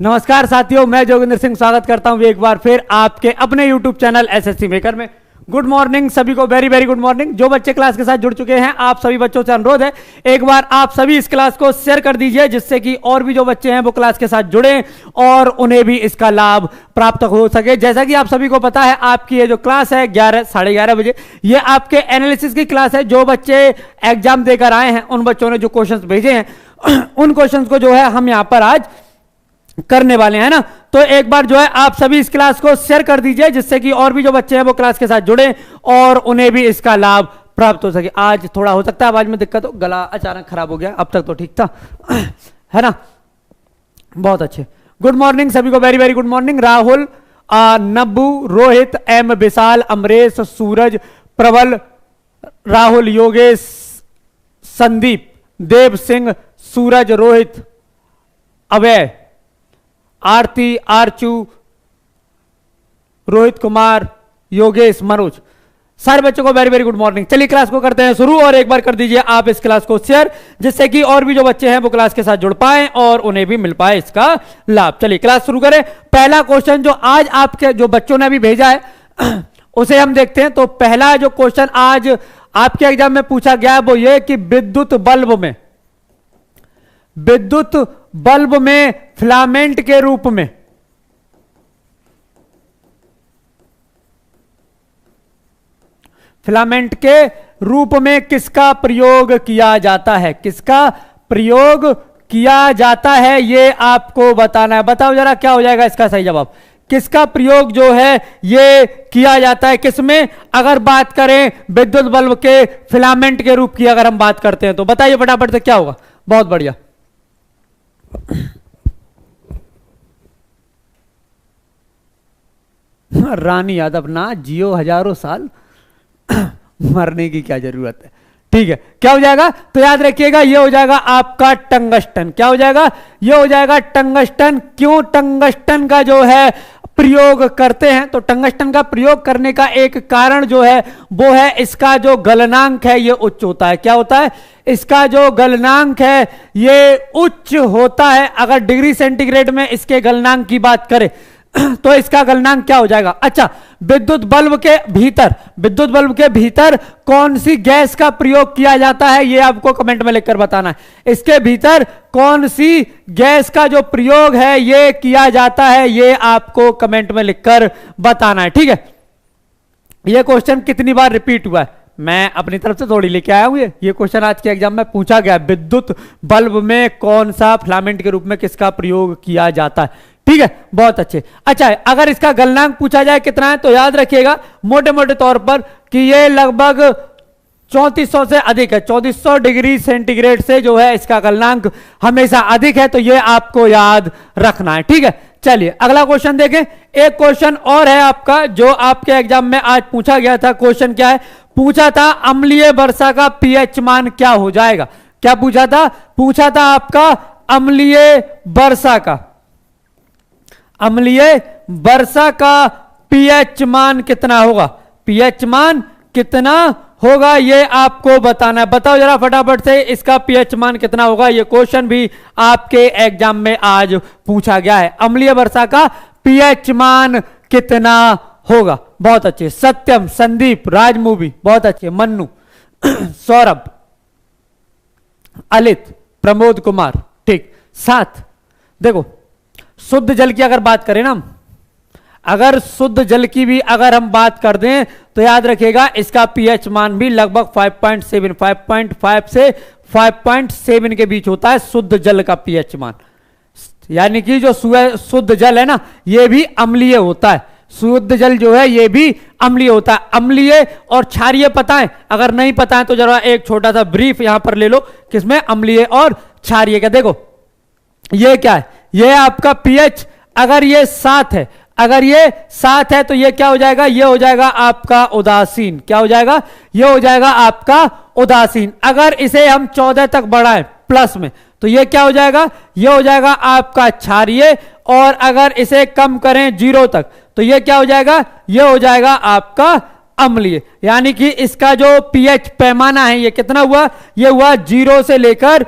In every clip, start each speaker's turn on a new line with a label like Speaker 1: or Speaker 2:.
Speaker 1: नमस्कार साथियों, मैं जोगिंदर सिंह स्वागत करता हूं एक बार फिर आपके अपने YouTube चैनल एसएससी मेकर में। गुड मॉर्निंग सभी को, वेरी वेरी गुड मॉर्निंग। जो बच्चे क्लास के साथ जुड़ चुके हैं आप सभी बच्चों से अनुरोध है एक बार आप सभी इस क्लास को शेयर कर दीजिए, जिससे कि और भी जो बच्चे हैं वो क्लास के साथ जुड़े और उन्हें भी इसका लाभ प्राप्त हो सके। जैसा कि आप सभी को पता है, आपकी ये जो क्लास है 11-11:30 बजे, ये आपके एनालिसिस की क्लास है। जो बच्चे एग्जाम देकर आए हैं उन बच्चों ने जो क्वेश्चंस भेजे हैं उन क्वेश्चंस को जो है हम यहां पर आज करने वाले हैं ना। तो एक बार जो है आप सभी इस क्लास को शेयर कर दीजिए, जिससे कि और भी जो बच्चे हैं वो क्लास के साथ जुड़े और उन्हें भी इसका लाभ प्राप्त हो सके। आज थोड़ा हो सकता है आवाज में दिक्कत हो, गला अचानक खराब हो गया, अब तक तो ठीक था है ना। बहुत अच्छे, गुड मॉर्निंग सभी को, very very good morning. Rahul, Nabbu, Rohit, M Vishal, Amresh, Suraj, Prabal, Rahul, Yogesh, Sandeep, Dev Singh, सूरज, रोहित, अभय, आरती, आरचू, रोहित कुमार, योगेश, मनोज, सारे बच्चों को वेरी वेरी गुड मॉर्निंग। चलिए क्लास को करते हैं शुरू और एक बार कर दीजिए आप इस क्लास को शेयर, जिससे कि और भी जो बच्चे हैं वो क्लास के साथ जुड़ पाए और उन्हें भी मिल पाए इसका लाभ। चलिए क्लास शुरू करें। पहला क्वेश्चन जो आज आपके जो बच्चों ने अभी भेजा है उसे हम देखते हैं। तो पहला जो क्वेश्चन आज आपके एग्जाम में पूछा गया है वो ये कि विद्युत बल्ब में फिलामेंट के रूप में किसका प्रयोग किया जाता है? किसका प्रयोग किया जाता है ये आपको बताना है। बताओ जरा क्या हो जाएगा इसका सही जवाब। किसका प्रयोग जो है ये किया जाता है किसमें? अगर बात करें विद्युत बल्ब के फिलामेंट के रूप की अगर हम बात करते हैं तो बताइए फटाफट से क्या होगा। बहुत बढ़िया, रानी यादव ना जियो हजारों साल, मरने की क्या जरूरत है। ठीक है, क्या हो जाएगा? तो याद रखिएगा ये हो जाएगा आपका टंगस्टन। क्या हो जाएगा? ये हो जाएगा टंगस्टन। क्यों टंगस्टन का जो है प्रयोग करते हैं? तो टंगस्टन का प्रयोग करने का एक कारण जो है वो है इसका जो गलनांक है ये उच्च होता है। क्या होता है? इसका जो गलनांक है ये उच्च होता है। अगर डिग्री सेंटीग्रेड में इसके गलनांक की बात करें तो इसका गलनांक क्या हो जाएगा? अच्छा, विद्युत बल्ब के भीतर कौन सी गैस का प्रयोग किया जाता है ये आपको कमेंट में लिखकर बताना है। इसके भीतर कौन सी गैस का जो प्रयोग है ये किया जाता है ये आपको कमेंट में लिखकर बताना है। ठीक है, ये क्वेश्चन कितनी बार रिपीट हुआ है मैं अपनी तरफ से थोड़ी लेके आया हूं। ये क्वेश्चन आज के एग्जाम में पूछा गया, विद्युत बल्ब में कौन सा फिलामेंट के रूप में किसका प्रयोग किया जाता है। ठीक है, बहुत अच्छे। अच्छा, अगर इसका गलनांक पूछा जाए कितना है तो याद रखिएगा मोटे मोटे तौर पर कि ये लगभग 3400 से अधिक है। 3400 डिग्री सेंटीग्रेड से जो है इसका गलनांक हमेशा अधिक है, तो ये आपको याद रखना है। ठीक है, चलिए अगला क्वेश्चन देखें। एक क्वेश्चन और है आपका जो आपके एग्जाम में आज पूछा गया था। क्वेश्चन क्या है? पूछा था अम्लीय वर्षा का पीएच मान क्या हो जाएगा। क्या पूछा था? पूछा था आपका अम्लीय वर्षा का पीएच मान कितना होगा। पीएच मान कितना होगा ये आपको बताना है। बताओ जरा फटाफट से इसका पीएच मान कितना होगा। ये क्वेश्चन भी आपके एग्जाम में आज पूछा गया है। अम्लीय वर्षा का पीएच मान कितना होगा। बहुत अच्छे, सत्यम, संदीप, राजमूवी, बहुत अच्छे, मन्नू, सौरभ, अलित, प्रमोद कुमार। ठीक, 7। देखो शुद्ध जल की अगर बात करें ना, अगर शुद्ध जल की भी अगर हम बात कर दें तो याद रखिएगा इसका पीएच मान भी लगभग 5.7 5.5 से 5.7 के बीच होता है शुद्ध जल का पीएच मान। यानी कि जो शुद्ध जल है ना ये भी अम्लीय होता है। शुद्ध जल जो है ये भी अम्लीय होता है। अम्लीय और क्षारीय पता है? अगर नहीं पता है तो जरा एक छोटा सा ब्रीफ यहां पर ले लो किसमें अम्लीय और क्षारीय का। देखो ये क्या है? ये आपका पीएच अगर ये 7 है, अगर ये 7 है तो ये क्या हो जाएगा? ये हो जाएगा आपका उदासीन। क्या हो जाएगा? ये हो जाएगा आपका उदासीन। अगर इसे हम 14 तक बढ़ाएं प्लस में तो ये क्या हो जाएगा? ये हो जाएगा आपका क्षारीय। और अगर इसे कम करें 0 तक तो ये क्या हो जाएगा? ये हो जाएगा आपका अम्लीय। यानी कि इसका जो पीएच पैमाना है ये कितना हुआ? ये हुआ 0 से लेकर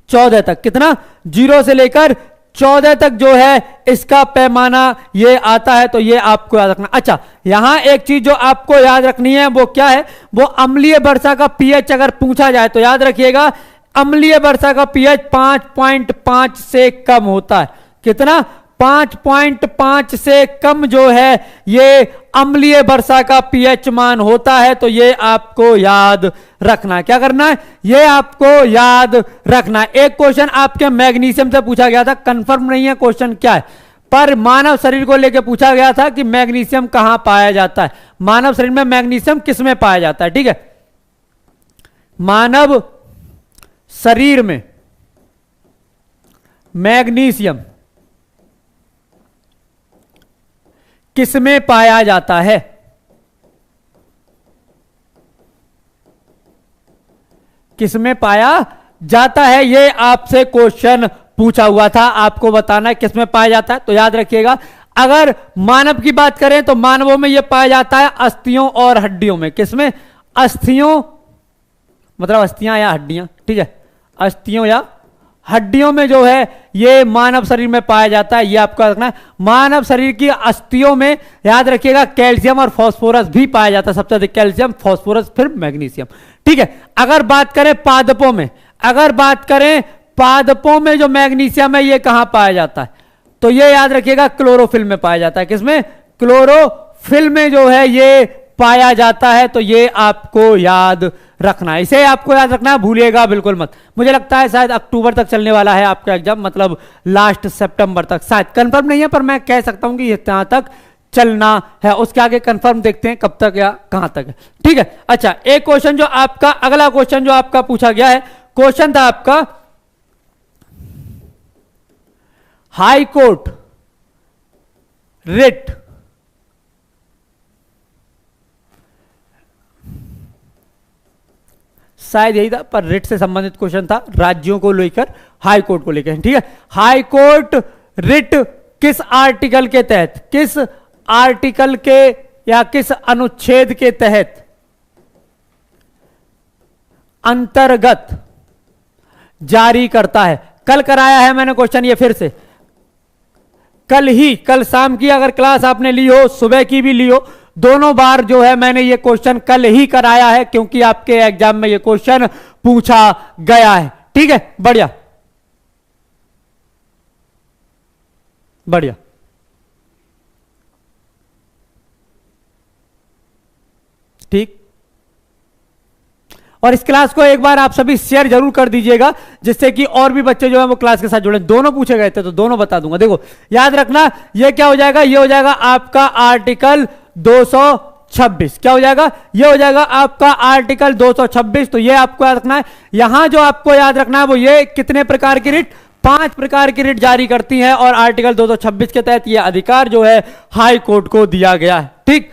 Speaker 1: 14 तक। कितना? 0 से लेकर 14 तक जो है इसका पैमाना ये आता है, तो ये आपको याद रखना। अच्छा, यहां एक चीज जो आपको याद रखनी है वो क्या है, वो अम्लीय वर्षा का पीएच अगर पूछा जाए तो याद रखिएगा अम्लीय वर्षा का पीएच 5.5 से कम होता है। कितना? 5.5 से कम जो है ये अम्लीय वर्षा का पीएच मान होता है, तो ये आपको याद रखना है। क्या करना है? ये आपको याद रखना है। एक क्वेश्चन आपके मैग्नीशियम से पूछा गया था, कंफर्म नहीं है क्वेश्चन क्या है, पर मानव शरीर को लेकर पूछा गया था कि मैग्नीशियम कहां पाया जाता है, मानव शरीर में मैग्नीशियम किस में पाया जाता है। ठीक है, मानव शरीर में मैग्नीशियम किस में पाया जाता है? किस में पाया जाता है, ये आपसे क्वेश्चन पूछा हुआ था, आपको बताना है किस में पाया जाता है। तो याद रखिएगा अगर मानव की बात करें तो मानवों में यह पाया जाता है अस्थियों और हड्डियों में। किसमें? अस्थियों मतलब अस्थियां या हड्डियां, ठीक है, अस्थियों या हड्डियों में जो है ये मानव शरीर में पाया जाता है। ये आपको रखना है। मानव शरीर की अस्थियों में याद रखिएगा कैल्शियम और फास्फोरस भी पाया जाता है, सबसे अधिक कैल्शियम, फास्फोरस, फिर मैग्नीशियम। ठीक है, अगर बात करें पादपों में, अगर बात करें पादपों में जो मैग्नीशियम है ये कहां पाया जाता है, तो ये याद रखिएगा क्लोरोफिल में पाया जाता है। किसमें? क्लोरोफिल में जो है ये पाया जाता है, तो ये आपको याद रखना है। इसे आपको याद रखना है, भूलिएगा बिल्कुल मत। मुझे लगता है शायद अक्टूबर तक चलने वाला है आपका एग्जाम, मतलब लास्ट सितंबर तक, शायद कंफर्म नहीं है पर मैं कह सकता हूं कि इतना तक चलना है। उसके आगे कंफर्म देखते हैं कब तक या कहां तक है। ठीक है, अच्छा एक क्वेश्चन जो आपका, अगला क्वेश्चन जो आपका पूछा गया है, क्वेश्चन था आपका हाई कोर्ट रिट शायद यही था, पर रिट से संबंधित क्वेश्चन था, राज्यों को लेकर, हाई कोर्ट को लेकर। ठीक है, हाई कोर्ट रिट किस आर्टिकल के तहत, किस आर्टिकल के या किस अनुच्छेद के तहत अंतर्गत जारी करता है? कल कराया है मैंने क्वेश्चन, ये फिर से कल शाम की अगर क्लास आपने ली हो, सुबह की भी ली हो, दोनों बार जो है मैंने ये क्वेश्चन कल ही कराया है, क्योंकि आपके एग्जाम में ये क्वेश्चन पूछा गया है। ठीक है, बढ़िया बढ़िया। ठीक, और इस क्लास को एक बार आप सभी शेयर जरूर कर दीजिएगा, जिससे कि और भी बच्चे जो है वो क्लास के साथ जुड़े। दोनों पूछे गए थे तो दोनों बता दूंगा। देखो याद रखना, ये क्या हो जाएगा, ये हो जाएगा आपका आर्टिकल 226। क्या हो जाएगा? ये हो जाएगा आपका आर्टिकल 226। तो ये आपको याद रखना है। यहां जो आपको याद रखना है वो ये कितने प्रकार की रिट, 5 प्रकार की रिट जारी करती है, और आर्टिकल 226 के तहत ये अधिकार जो है हाई कोर्ट को दिया गया है। ठीक,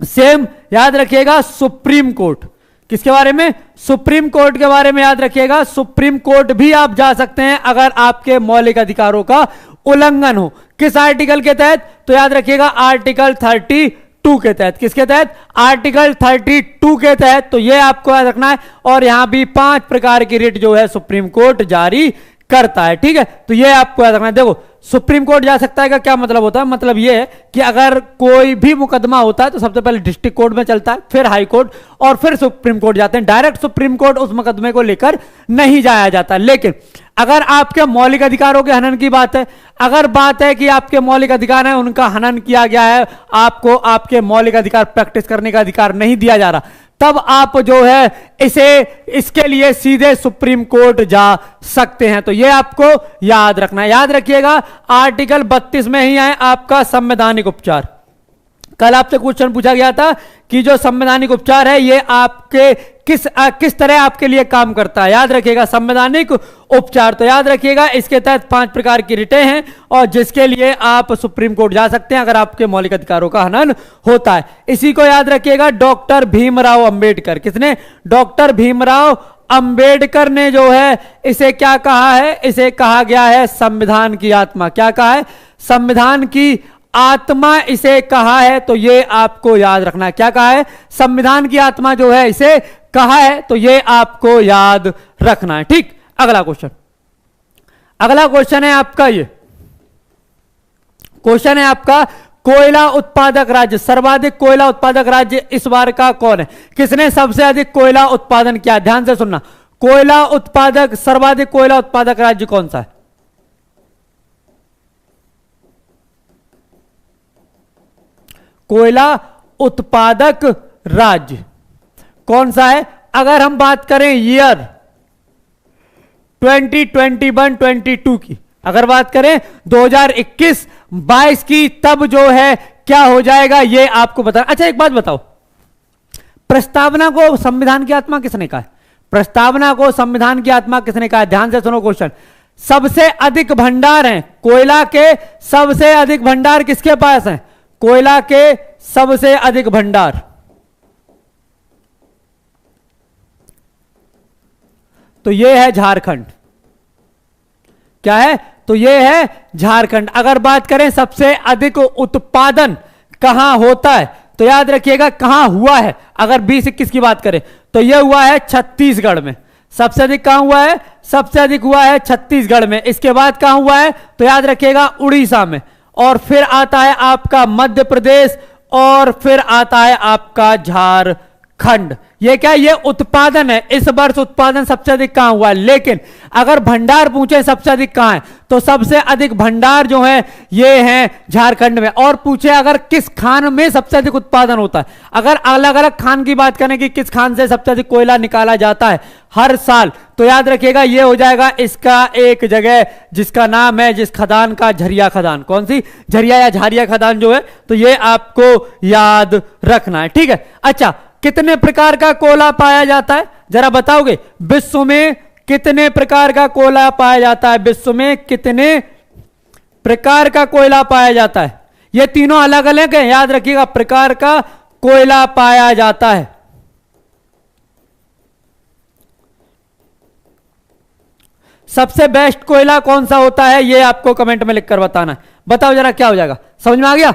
Speaker 1: सेम याद रखिएगा सुप्रीम कोर्ट, किसके बारे में? सुप्रीम कोर्ट के बारे में याद रखिएगा। सुप्रीम कोर्ट भी आप जा सकते हैं अगर आपके मौलिक अधिकारों का उल्लंघन हो। किस आर्टिकल के तहत? तो याद रखिएगा आर्टिकल 32 के तहत। किसके तहत? आर्टिकल 32 के तहत। तो यह आपको याद रखना है। और यहां भी 5 प्रकार की रिट जो है सुप्रीम कोर्ट जारी करता है। ठीक है, तो यह आपको याद रखना है। देखो सुप्रीम कोर्ट जा सकता है का क्या मतलब होता है? मतलब यह है कि अगर कोई भी मुकदमा होता है तो सबसे पहले डिस्ट्रिक्ट कोर्ट में चलता है, फिर हाई कोर्ट, और फिर सुप्रीम कोर्ट जाते हैं। डायरेक्ट सुप्रीम कोर्ट उस मुकदमे को लेकर नहीं जाया जाता। लेकिन अगर आपके मौलिक अधिकारों के हनन की बात है, अगर बात है कि आपके मौलिक अधिकार हैं उनका हनन किया गया है, आपको आपके मौलिक अधिकार प्रैक्टिस करने का अधिकार नहीं दिया जा रहा, तब आप जो है इसके लिए सीधे सुप्रीम कोर्ट जा सकते हैं। तो यह आपको याद रखना है। याद रखिएगा आर्टिकल 32 में ही है आपका संवैधानिक उपचार। कल आपसे क्वेश्चन पूछा गया था कि जो संवैधानिक उपचार है ये आपके किस तरह आपके लिए काम करता है। याद रखिएगा संवैधानिक उपचार। तो याद रखिएगा इसके तहत 5 प्रकार की रिटें हैं, और जिसके लिए आप सुप्रीम कोर्ट जा सकते हैं अगर आपके मौलिक अधिकारों का हनन होता है। इसी को याद रखिएगा डॉक्टर भीमराव अंबेडकर, किसने? डॉक्टर भीमराव अंबेडकर ने जो है इसे क्या कहा है? इसे कहा गया है संविधान की आत्मा। क्या कहा है? संविधान की आत्मा इसे कहा है। तो ये आपको याद रखना है। क्या कहा है? संविधान की आत्मा जो है इसे कहा है। तो ये आपको याद रखना है। ठीक, अगला क्वेश्चन। अगला क्वेश्चन है आपका, ये क्वेश्चन है आपका, कोयला उत्पादक राज्य, सर्वाधिक कोयला उत्पादक राज्य इस बार का कौन है? किसने सबसे अधिक कोयला उत्पादन किया? ध्यान से सुनना, कोयला उत्पादक, सर्वाधिक कोयला उत्पादक राज्य कौन सा है? कोयला उत्पादक राज्य कौन सा है? अगर हम बात करें ईयर 2021-22 की, अगर बात करें 2021-22 की, तब जो है क्या हो जाएगा ये आपको बता। अच्छा एक बात बताओ, प्रस्तावना को संविधान की आत्मा किसने कहा है? प्रस्तावना को संविधान की आत्मा किसने कहा है? ध्यान से सुनो क्वेश्चन। सबसे अधिक भंडार हैं कोयला के, सबसे अधिक भंडार किसके पास हैं? कोयला के सबसे अधिक भंडार, तो ये है झारखंड। क्या है? तो ये है झारखंड। अगर बात करें सबसे अधिक उत्पादन कहां होता है, तो याद रखिएगा कहां हुआ है। अगर 2021 की बात करें तो यह हुआ है छत्तीसगढ़ में। सबसे अधिक कहां हुआ है? सबसे अधिक हुआ है छत्तीसगढ़ में। इसके बाद कहां हुआ है? तो याद रखिएगा उड़ीसा में, और फिर आता है आपका मध्य प्रदेश, और फिर आता है आपका झारखंड। ये क्या? ये उत्पादन है। इस वर्ष उत्पादन सबसे अधिक कहां हुआ है। लेकिन अगर भंडार पूछे सबसे अधिक कहां है, तो सबसे अधिक भंडार जो है ये है झारखंड में। और पूछे अगर किस खान में सबसे अधिक उत्पादन होता है, अगर अलग अलग खान की बात करें कि किस खान से सबसे अधिक कोयला निकाला जाता है हर साल, तो याद रखिएगा ये हो जाएगा इसका एक जगह जिसका नाम है, जिस खदान का, झरिया खदान। कौन सी? झरिया या झारिया खदान जो है, तो ये आपको याद रखना है। ठीक है। अच्छा, कितने प्रकार का कोयला पाया जाता है जरा बताओगे? विश्व में कितने प्रकार का कोयला पाया जाता है? विश्व में कितने प्रकार का कोयला पाया जाता है? ये तीनों अलग अलग है, याद रखिएगा, प्रकार का कोयला पाया जाता है। सबसे बेस्ट कोयला कौन सा होता है, ये आपको कमेंट में लिखकर बताना है। बताओ जरा क्या हो जाएगा? समझ में आ गया?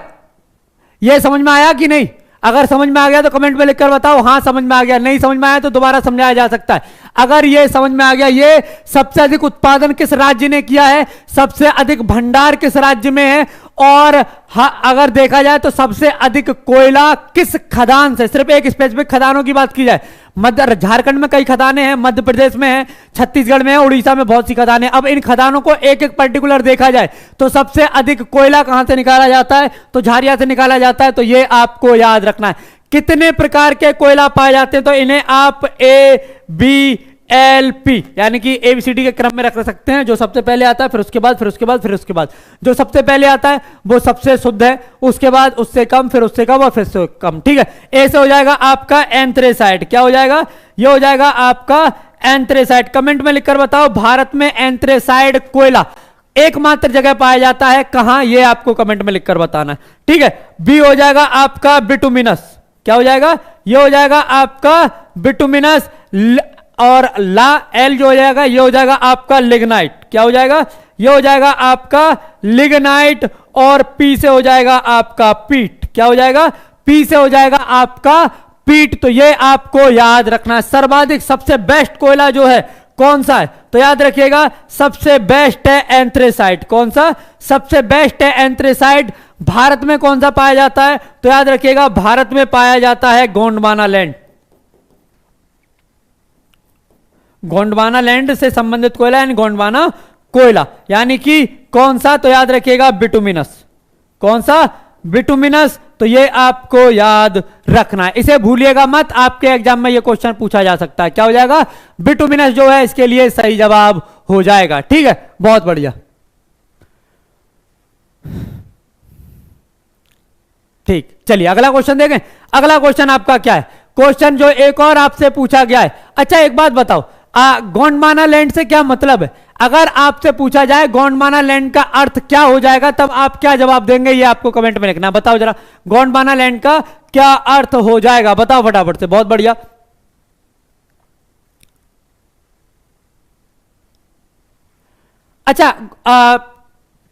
Speaker 1: ये समझ में आया कि नहीं? अगर समझ में आ गया तो कमेंट में लिखकर बताओ हाँ समझ में आ गया। नहीं समझ में आया तो दोबारा समझाया जा सकता है। अगर ये समझ में आ गया, ये सबसे अधिक उत्पादन किस राज्य ने किया है, सबसे अधिक भंडार किस राज्य में है, और अगर देखा जाए तो सबसे अधिक कोयला किस खदान से, सिर्फ एक स्पेसिफिक खदानों की बात की जाए, मध्य झारखंड में कई खदानें हैं, मध्य प्रदेश में है, छत्तीसगढ़ में है, उड़ीसा में बहुत सी खदानें। अब इन खदानों को एक एक पर्टिकुलर देखा जाए तो सबसे अधिक कोयला कहां से निकाला जाता है, तो झारिया से निकाला जाता है। तो ये आपको याद रखना है। कितने प्रकार के कोयला पाए जाते हैं, तो इन्हें आप ABLP यानी कि ABCD के क्रम में रख सकते हैं। जो सबसे पहले आता है, फिर उसके बाद, फिर उसके बाद, फिर उसके बाद। जो सबसे पहले आता है वो सबसे शुद्ध है, उसके बाद उससे कम, फिर उससे कम, और फिर से कम। ठीक है। ए से हो जाएगा आपका एंथ्रेसाइट। क्या हो जाएगा? ये हो जाएगा आपका एंथ्रेसाइट। कमेंट में लिखकर बताओ भारत में एंथ्रेसाइट कोयला एकमात्र जगह पाया जाता है कहां, ये आपको कमेंट में लिखकर बताना है। ठीक है। बी हो जाएगा आपका बिटुमिनस। क्या हो जाएगा? ये हो जाएगा आपका बिटुमिनस, और ला एल जो हो जाएगा ये हो जाएगा आपका लिग्नाइट। क्या हो जाएगा? ये हो जाएगा आपका लिग्नाइट, और पी से हो जाएगा आपका पीट। क्या हो जाएगा? पी से हो जाएगा आपका पीट। तो ये आपको याद रखना है। सर्वाधिक सबसे बेस्ट कोयला जो है कौन सा है, तो याद रखिएगा सबसे बेस्ट है एंथ्रेसाइट। कौन सा? सबसे बेस्ट है एंथ्रेसाइट। भारत में कौन सा पाया जाता है, तो याद रखिएगा भारत में पाया जाता है गोंडवाना लैंड। गोंडवाना लैंड से संबंधित कोयला यानी गोंडवाना कोयला, यानी कि कौन सा, तो याद रखिएगा बिटुमिनस। कौन सा? बिटुमिनस। तो ये आपको याद रखना है, इसे भूलिएगा मत। आपके एग्जाम में ये क्वेश्चन पूछा जा सकता है। क्या हो जाएगा? बिटुमिनस जो है इसके लिए सही जवाब हो जाएगा। ठीक है, बहुत बढ़िया। ठीक, चलिए अगला क्वेश्चन देखें। अगला क्वेश्चन आपका क्या है? क्वेश्चन जो एक और आपसे पूछा गया है। अच्छा एक बात बताओ, गोंडवाना लैंड से क्या मतलब है? अगर आपसे पूछा जाए गोंडवाना लैंड का अर्थ क्या हो जाएगा, तब आप क्या जवाब देंगे, ये आपको कमेंट में लिखना। बताओ जरा, गोंडवाना लैंड का क्या अर्थ हो जाएगा? बताओ फटाफट से। बहुत बढ़िया। अच्छा,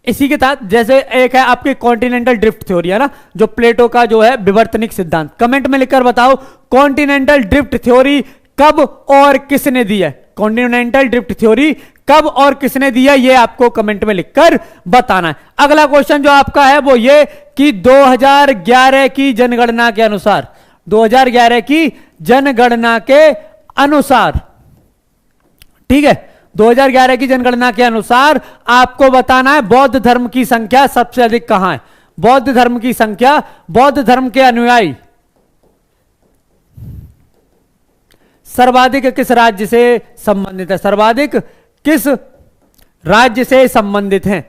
Speaker 1: इसी के साथ जैसे एक है आपकी कॉन्टिनेंटल ड्रिफ्ट थ्योरी है ना, जो प्लेटो का जो है विवर्तनिक सिद्धांत। कमेंट में लिखकर बताओ कॉन्टिनेंटल ड्रिफ्ट थ्योरी कब और किसने दी है? कॉन्टिनेंटल ड्रिफ्ट थ्योरी कब और किसने दिया, ये आपको कमेंट में लिखकर बताना है। अगला क्वेश्चन जो आपका है वो ये कि 2011 की जनगणना के अनुसार, 2011 की जनगणना के अनुसार, ठीक है, 2011 की जनगणना के अनुसार आपको बताना है बौद्ध धर्म की संख्या सबसे अधिक कहां है। बौद्ध धर्म की संख्या, बौद्ध धर्म के अनुयायी सर्वाधिक किस राज्य से संबंधित है, सर्वाधिक किस राज्य से संबंधित हैं।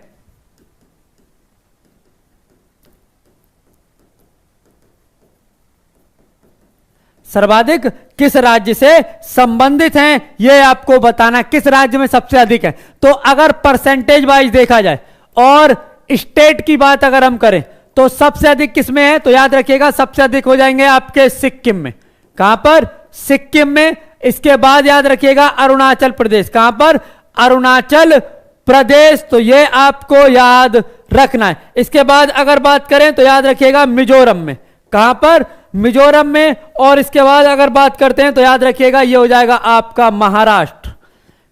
Speaker 1: सर्वाधिक किस राज्य से संबंधित हैं, यह आपको बताना, किस राज्य में सबसे अधिक है। तो अगर परसेंटेज वाइज देखा जाए और स्टेट की बात अगर हम करें तो सबसे अधिक किस में है, तो याद रखिएगा सबसे अधिक हो जाएंगे आपके सिक्किम में। कहां पर, सिक्किम में। इसके बाद याद रखिएगा अरुणाचल प्रदेश, कहां पर, अरुणाचल प्रदेश, तो ये आपको याद रखना है। इसके बाद अगर बात करें तो याद रखिएगा मिजोरम में, कहां पर, मिजोरम में। और इसके बाद अगर बात करते हैं तो याद रखिएगा ये हो जाएगा आपका महाराष्ट्र,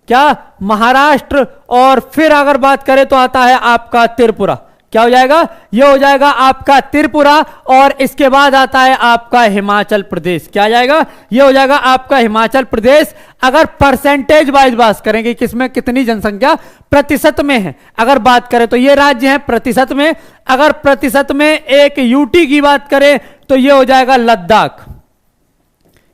Speaker 1: क्या, महाराष्ट्र। और फिर अगर बात करें तो आता है आपका त्रिपुरा, क्या हो जाएगा, ये हो जाएगा आपका त्रिपुरा। और इसके बाद आता है आपका हिमाचल प्रदेश, क्या आ जाएगा, ये हो जाएगा आपका हिमाचल प्रदेश। अगर परसेंटेज वाइज बात करेंगे किसमें कितनी जनसंख्या प्रतिशत में है, अगर बात करें तो ये राज्य है प्रतिशत में। अगर प्रतिशत में एक यूटी की बात करें तो ये हो जाएगा लद्दाख,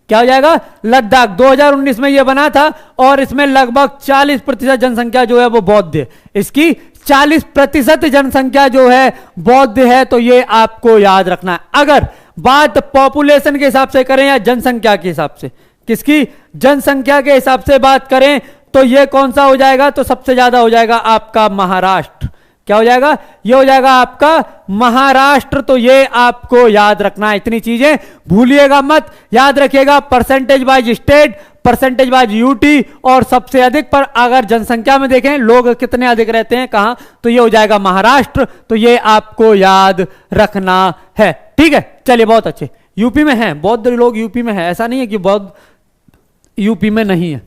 Speaker 1: क्या हो जाएगा, लद्दाख। 2019 में ये बना था और इसमें लगभग 40% जनसंख्या जो है वो बौद्ध है। इसकी 40% जनसंख्या जो है बौद्ध है, तो ये आपको याद रखना है। अगर बात पॉपुलेशन के हिसाब से करें या जनसंख्या के हिसाब से, किसकी, जनसंख्या के हिसाब से बात करें तो ये कौन सा हो जाएगा, तो सबसे ज्यादा हो जाएगा आपका महाराष्ट्र, क्या हो जाएगा, ये हो जाएगा आपका महाराष्ट्र। तो ये आपको याद रखना है, इतनी चीजें भूलिएगा मत, याद रखिएगा percentage wise state, percentage wise UT और सबसे अधिक पर अगर जनसंख्या में देखें लोग कितने अधिक रहते हैं कहां, तो ये हो जाएगा महाराष्ट्र। तो ये आपको याद रखना है, ठीक है। चलिए बहुत अच्छे, यूपी में है बौद्ध लोग, यूपी में है, ऐसा नहीं है कि बौद्ध यूपी में नहीं है,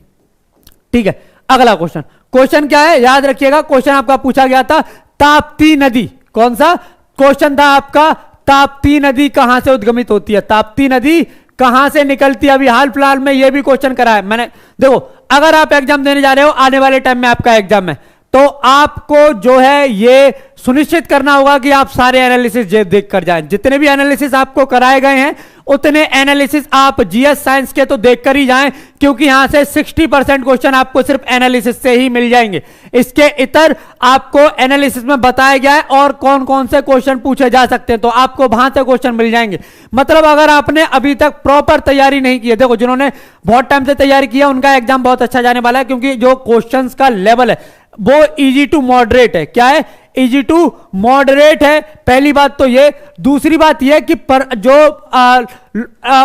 Speaker 1: ठीक है। अगला क्वेश्चन, क्वेश्चन क्या है, याद रखिएगा क्वेश्चन आपका पूछा गया था ताप्ती नदी, कौन सा क्वेश्चन था आपका, ताप्ती नदी कहां से उद्गमित होती है, ताप्ती नदी कहां से निकलती है। अभी हाल फिलहाल में यह भी क्वेश्चन करा है मैंने। देखो अगर आप एग्जाम देने जा रहे हो, आने वाले टाइम में आपका एग्जाम है, तो आपको जो है ये सुनिश्चित करना होगा कि आप सारे एनालिसिस देख कर जाएं। जितने भी एनालिसिस आपको कराए गए हैं उतने एनालिसिस आप जीएस साइंस के तो देख कर ही जाएं, क्योंकि यहां से 60% क्वेश्चन आपको सिर्फ एनालिसिस से ही मिल जाएंगे। इसके इतर आपको एनालिसिस में बताया गया है और कौन कौन से क्वेश्चन पूछे जा सकते हैं, तो आपको वहां से क्वेश्चन मिल जाएंगे। मतलब अगर आपने अभी तक प्रॉपर तैयारी नहीं की है, देखो जिन्होंने बहुत टाइम से तैयारी किया उनका एग्जाम बहुत अच्छा जाने वाला है, क्योंकि जो क्वेश्चन का लेवल है वो इजी टू मॉडरेट है। क्या है, इजी टू मॉडरेट है, पहली बात तो ये। दूसरी बात ये कि जो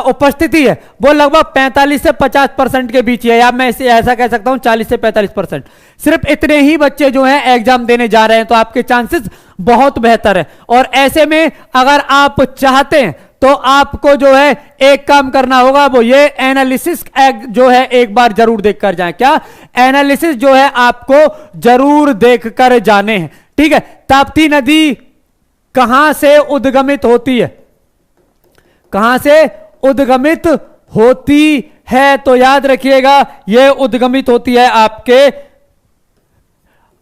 Speaker 1: उपस्थिति है वो लगभग 45 से 50% के बीच है, या मैं इसे ऐसा कह सकता हूं 40 से 45%। सिर्फ इतने ही बच्चे जो हैं एग्जाम देने जा रहे हैं, तो आपके चांसेस बहुत बेहतर है। और ऐसे में अगर आप चाहते हैं तो आपको जो है एक काम करना होगा, वो ये एनालिसिस जो है एक बार जरूर देख कर जाएं। क्या, एनालिसिस जो है आपको जरूर देख कर जाने हैं, ठीक है। ताप्ती नदी कहां से उद्गमित होती है, कहां से उद्गमित होती है, तो याद रखिएगा यह उद्गमित होती है आपके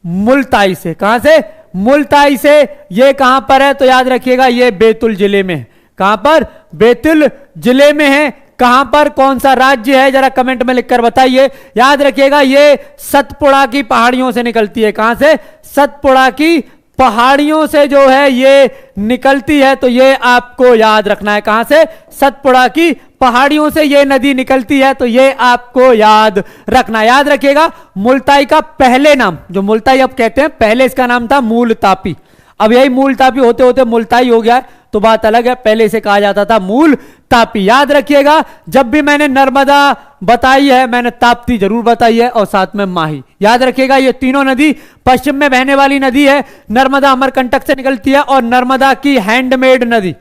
Speaker 1: मुल्ताई से। कहां से, मुल्ताई से। यह कहां पर है, तो याद रखिएगा यह बैतूल जिले में है। कहां पर, बैतूल जिले में है। कहां पर, कौन सा राज्य है, जरा कमेंट में लिखकर बताइए। याद रखिएगा ये सतपुड़ा की पहाड़ियों से निकलती है। कहां से, सतपुड़ा की पहाड़ियों से जो है ये निकलती है, तो ये आपको याद रखना है। कहां से, सतपुड़ा की पहाड़ियों से ये नदी निकलती है, तो ये आपको याद रखना। याद रखिएगा मुल्ताई का पहले नाम, जो मुल्ताई अब कहते हैं, पहले इसका नाम था मूल तापी। अब यही मूल तापी होते होते मुल्ताई हो गया, तो बात अलग है, पहले इसे कहा जाता था मूल तापी। याद रखिएगा जब भी मैंने नर्मदा बताई है मैंने ताप्ती जरूर बताई है, और साथ में माही। याद रखिएगा ये तीनों नदी पश्चिम में बहने वाली नदी है। नर्मदा अमरकंटक से निकलती है, और नर्मदा की हैंडमेड नदी,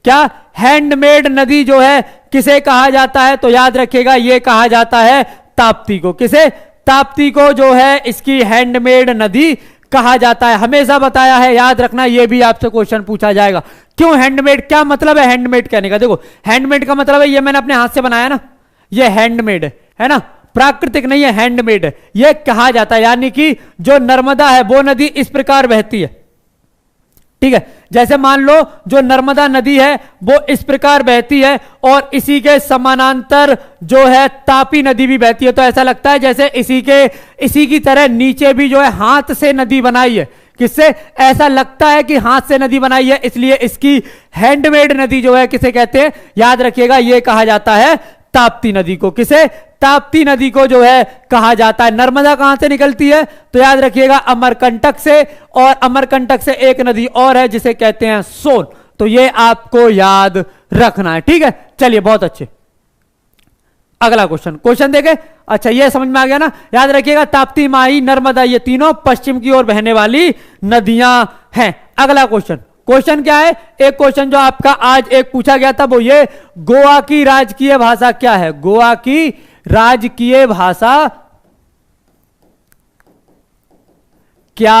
Speaker 1: क्या, हैंडमेड नदी जो है किसे कहा जाता है, तो याद रखिएगा ये कहा जाता है ताप्ती को। किसे, ताप्ती को जो है इसकी हैंडमेड नदी कहा जाता है, हमेशा बताया है, याद रखना, यह भी आपसे क्वेश्चन पूछा जाएगा। क्यों हैंडमेड, क्या मतलब है हैंडमेड कहने का? देखो हैंडमेड का मतलब है ये मैंने अपने हाथ से बनाया ना, ये हैंडमेड है ना, प्राकृतिक नहीं है, हैंडमेड है, ये कहा जाता है। यानी कि जो नर्मदा है वो नदी इस प्रकार बहती है, ठीक है, जैसे मान लो जो नर्मदा नदी है वो इस प्रकार बहती है और इसी के समानांतर जो है तापी नदी भी बहती है। तो ऐसा लगता है जैसे इसी की तरह नीचे भी जो है हाथ से नदी बनाई है। किससे? ऐसा लगता है कि हाथ से नदी बनाई है, इसलिए इसकी हैंडमेड नदी जो है किसे कहते हैं? याद रखिएगा, यह कहा जाता है ताप्ती नदी को। किसे? ताप्ती नदी को जो है कहा जाता है। नर्मदा कहां से निकलती है? तो याद रखिएगा अमरकंटक से, और अमरकंटक से एक नदी और है जिसे कहते हैं सोन। तो ये आपको याद रखना है, ठीक है। चलिए बहुत अच्छे, अगला क्वेश्चन देखे। अच्छा ये समझ में आ गया ना, याद रखिएगा ताप्ती, माही, नर्मदा, ये तीनों पश्चिम की ओर बहने वाली नदियां हैं। अगला क्वेश्चन क्या है? एक क्वेश्चन जो आपका आज एक पूछा गया था वो ये, गोवा की राजकीय भाषा क्या है? गोवा की राजकीय भाषा क्या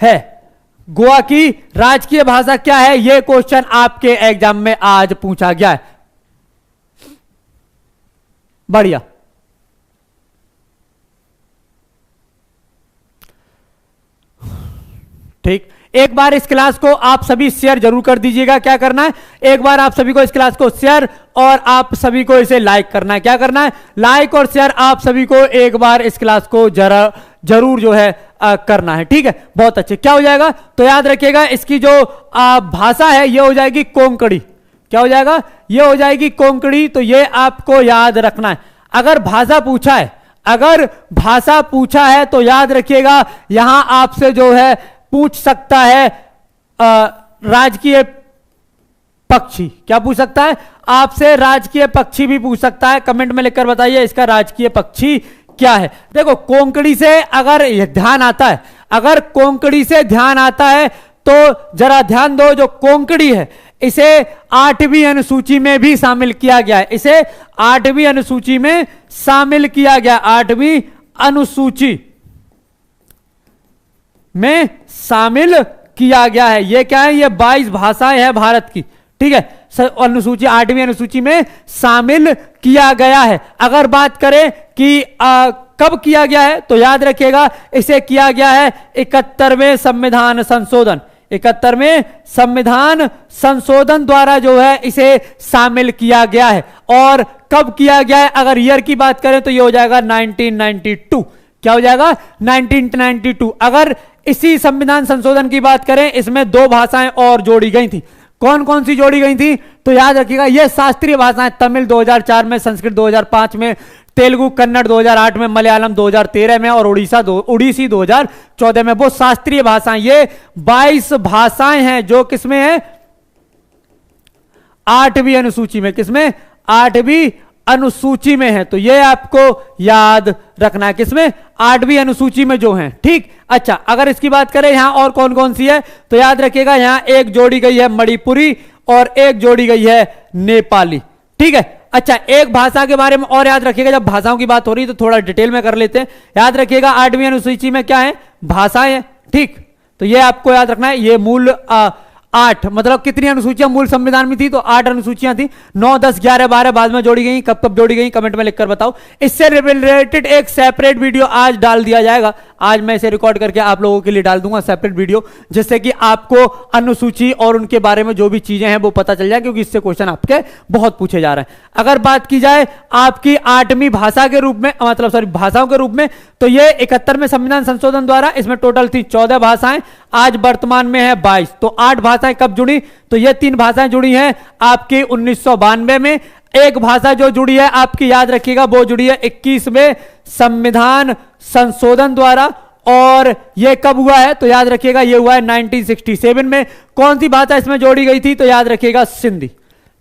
Speaker 1: है? गोवा की राजकीय भाषा क्या है? यह क्वेश्चन आपके एग्जाम में आज पूछा गया है। बढ़िया, ठीक। एक बार इस क्लास को आप सभी शेयर जरूर कर दीजिएगा। क्या करना है? एक बार आप सभी को इस क्लास को शेयर और आप सभी को इसे लाइक करना है। क्या करना है? लाइक और शेयर आप सभी को एक बार इस क्लास को जरूर जो है करना है, ठीक है। बहुत अच्छे। क्या हो जाएगा? तो याद रखिएगा इसकी जो भाषा है ये हो जाएगी कोंकणी। क्या हो जाएगा? ये हो जाएगी कोंकणी। तो ये आपको याद रखना है। अगर भाषा पूछा है तो याद रखिएगा यहां आपसे जो है पूछ सकता है राजकीय पक्षी। क्या पूछ सकता है? आपसे राजकीय पक्षी भी पूछ सकता है। कमेंट में लिखकर बताइए इसका राजकीय पक्षी क्या है। देखो कोंकणी से अगर ध्यान आता है, अगर कोंकणी से ध्यान आता है तो जरा ध्यान दो, जो कोंकणी है इसे 8वीं अनुसूची में भी शामिल किया गया है। इसे 8वीं अनुसूची में शामिल किया गया, 8वीं अनुसूची में शामिल किया गया है। ये क्या है? ये 22 भाषाएं हैं भारत की, ठीक है। अनुसूची 8वीं अनुसूची में शामिल किया गया है। अगर बात करें कि कब किया गया है तो याद रखिएगा इसे किया गया है 71वें संविधान संशोधन, 71वें संविधान संशोधन द्वारा जो है इसे शामिल किया गया है। और कब किया गया है? अगर ईयर की बात करें तो ये हो जाएगा 1992। क्या हो जाएगा? 1992। अगर इसी संविधान संशोधन की बात करें, इसमें 2 भाषाएं और जोड़ी गई थी। कौन कौन सी जोड़ी गई थी? तो याद रखिएगा ये शास्त्रीय भाषाएं, तमिल 2004 में, संस्कृत 2005 में, तेलुगु कन्नड़ 2008 में, मलयालम 2013 में और उड़ीसी 2014 में। वो शास्त्रीय भाषाएं, ये 22 भाषाएं हैं जो किसमें है? 8वीं अनुसूची में। किसमें? 8वीं अनुसूची में है। तो ये आपको याद रखना है, किसमें? 8वीं अनुसूची में जो है, ठीक। अच्छा अगर इसकी बात करें यहां और कौन कौन सी है तो याद रखिएगा यहां एक जोड़ी गई है मणिपुरी और एक जोड़ी गई है नेपाली, ठीक है। अच्छा एक भाषा के बारे में और याद रखिएगा, जब भाषाओं की बात हो रही है तो थोड़ा डिटेल में कर लेते हैं। याद रखिएगा 8वीं अनुसूची में क्या है? भाषाएं हैं, ठीक। तो ये आपको याद रखना है। ये मूल 8 मतलब कितनी अनुसूचियां मूल संविधान में थी? तो 8 अनुसूचियां थी। 9, 10, 11, 12 बाद में जोड़ी गई। कब कब जोड़ी गई कमेंट में लिखकर बताओ। इससे रिलेटेड एक सेपरेट वीडियो आज डाल दिया जाएगा। आज मैं इसे रिकॉर्ड करके आप लोगों के लिए डाल दूंगा सेपरेट वीडियो, जिससे कि आपको अनुसूची और उनके बारे में जो भी चीजें हैं वो पता चल जाए, क्योंकि इससे क्वेश्चन आपके बहुत पूछे जा रहे हैं। अगर बात की जाए आपकी 8वीं भाषा के रूप में, मतलब सॉरी भाषाओं के रूप में, तो ये 71वें संविधान संशोधन द्वारा इसमें टोटल थी 14 भाषाएं, आज वर्तमान में है 22। तो 8 भाषाएं कब जुड़ी? तो ये 3 भाषाएं जुड़ी हैं आपकी 1992 में। एक भाषा जो जुड़ी है आपकी याद रखिएगा वो जुड़ी है 21वें संविधान संशोधन द्वारा। और यह कब हुआ है? तो याद रखिएगा यह हुआ है 1967 में। कौन सी भाषा इसमें जोड़ी गई थी? तो याद रखिएगा सिंधी,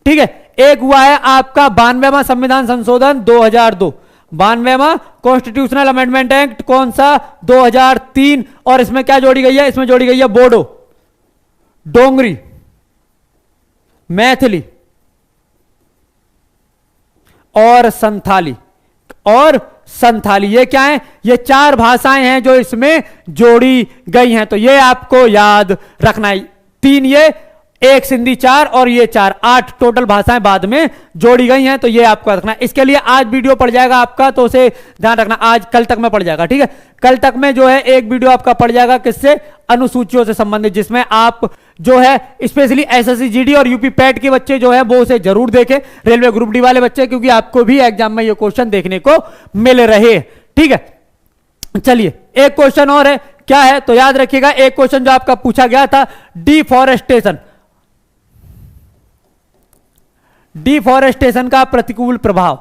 Speaker 1: ठीक है। एक हुआ है आपका 92वां संविधान संशोधन 2002, 92वां कॉन्स्टिट्यूशनल अमेंडमेंट एक्ट, कौन सा? 2003। और इसमें क्या जोड़ी गई है? इसमें जोड़ी गई है बोडो, डोंगरी, मैथिली और संथाली। और संथाली। ये क्या है? ये 4 भाषाएं हैं जो इसमें जोड़ी गई हैं, तो ये आपको याद रखना है। 3 ये, 1 सिंधी 4 और ये 4, 8 टोटल भाषाएं बाद में जोड़ी गई हैं, तो ये आपको रखना है। इसके लिए आज वीडियो पड़ जाएगा आपका, तो उसे ध्यान रखना, आज कल तक में पड़ जाएगा, ठीक है। कल तक में जो है एक वीडियो आपका पड़ जाएगा, किससे? अनुसूचियों से संबंधित, जिसमें आप जो है स्पेशली एसएससी जीडी और यूपी पैट के बच्चे जो है वो उसे जरूर देखें, रेलवे ग्रुप डी वाले बच्चे, क्योंकि आपको भी एग्जाम में ये क्वेश्चन देखने को मिल रहे, ठीक है। चलिए एक क्वेश्चन और है, क्या है तो याद रखिएगा, एक क्वेश्चन जो आपका पूछा गया था, डिफॉरेस्टेशन का प्रतिकूल प्रभाव।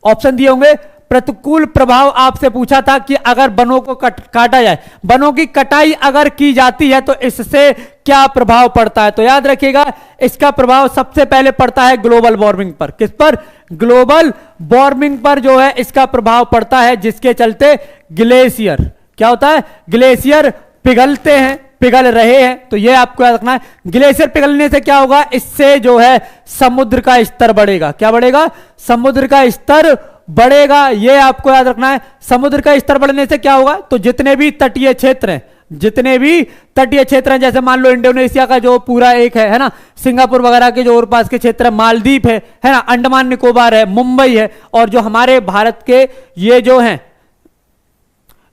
Speaker 1: ऑप्शन दिए होंगे। प्रतिकूल प्रभाव आपसे पूछा था कि अगर वनों को काटा जाए, वनों की कटाई अगर की जाती है तो इससे क्या प्रभाव पड़ता है, तो याद रखिएगा इसका प्रभाव सबसे पहले पड़ता है ग्लोबल वार्मिंग पर। किस पर? ग्लोबल वार्मिंग पर जो है इसका प्रभाव पड़ता है, जिसके चलते ग्लेशियर क्या होता है? ग्लेशियर पिघलते हैं, पिघल रहे हैं, तो ये आपको याद रखना है। ग्लेशियर पिघलने से क्या होगा? इससे जो है समुद्र का स्तर बढ़ेगा। क्या बढ़ेगा? समुद्र का स्तर बढ़ेगा, ये आपको याद रखना है। समुद्र का स्तर बढ़ने से क्या होगा? तो जितने भी तटीय क्षेत्र हैं, जितने भी तटीय क्षेत्र हैं, जैसे मान लो इंडोनेशिया का जो पूरा एक है ना, सिंगापुर वगैरह के जो और पास के क्षेत्र है, मालदीव है ना, अंडमान निकोबार है, मुंबई है, और जो हमारे भारत के ये जो हैं,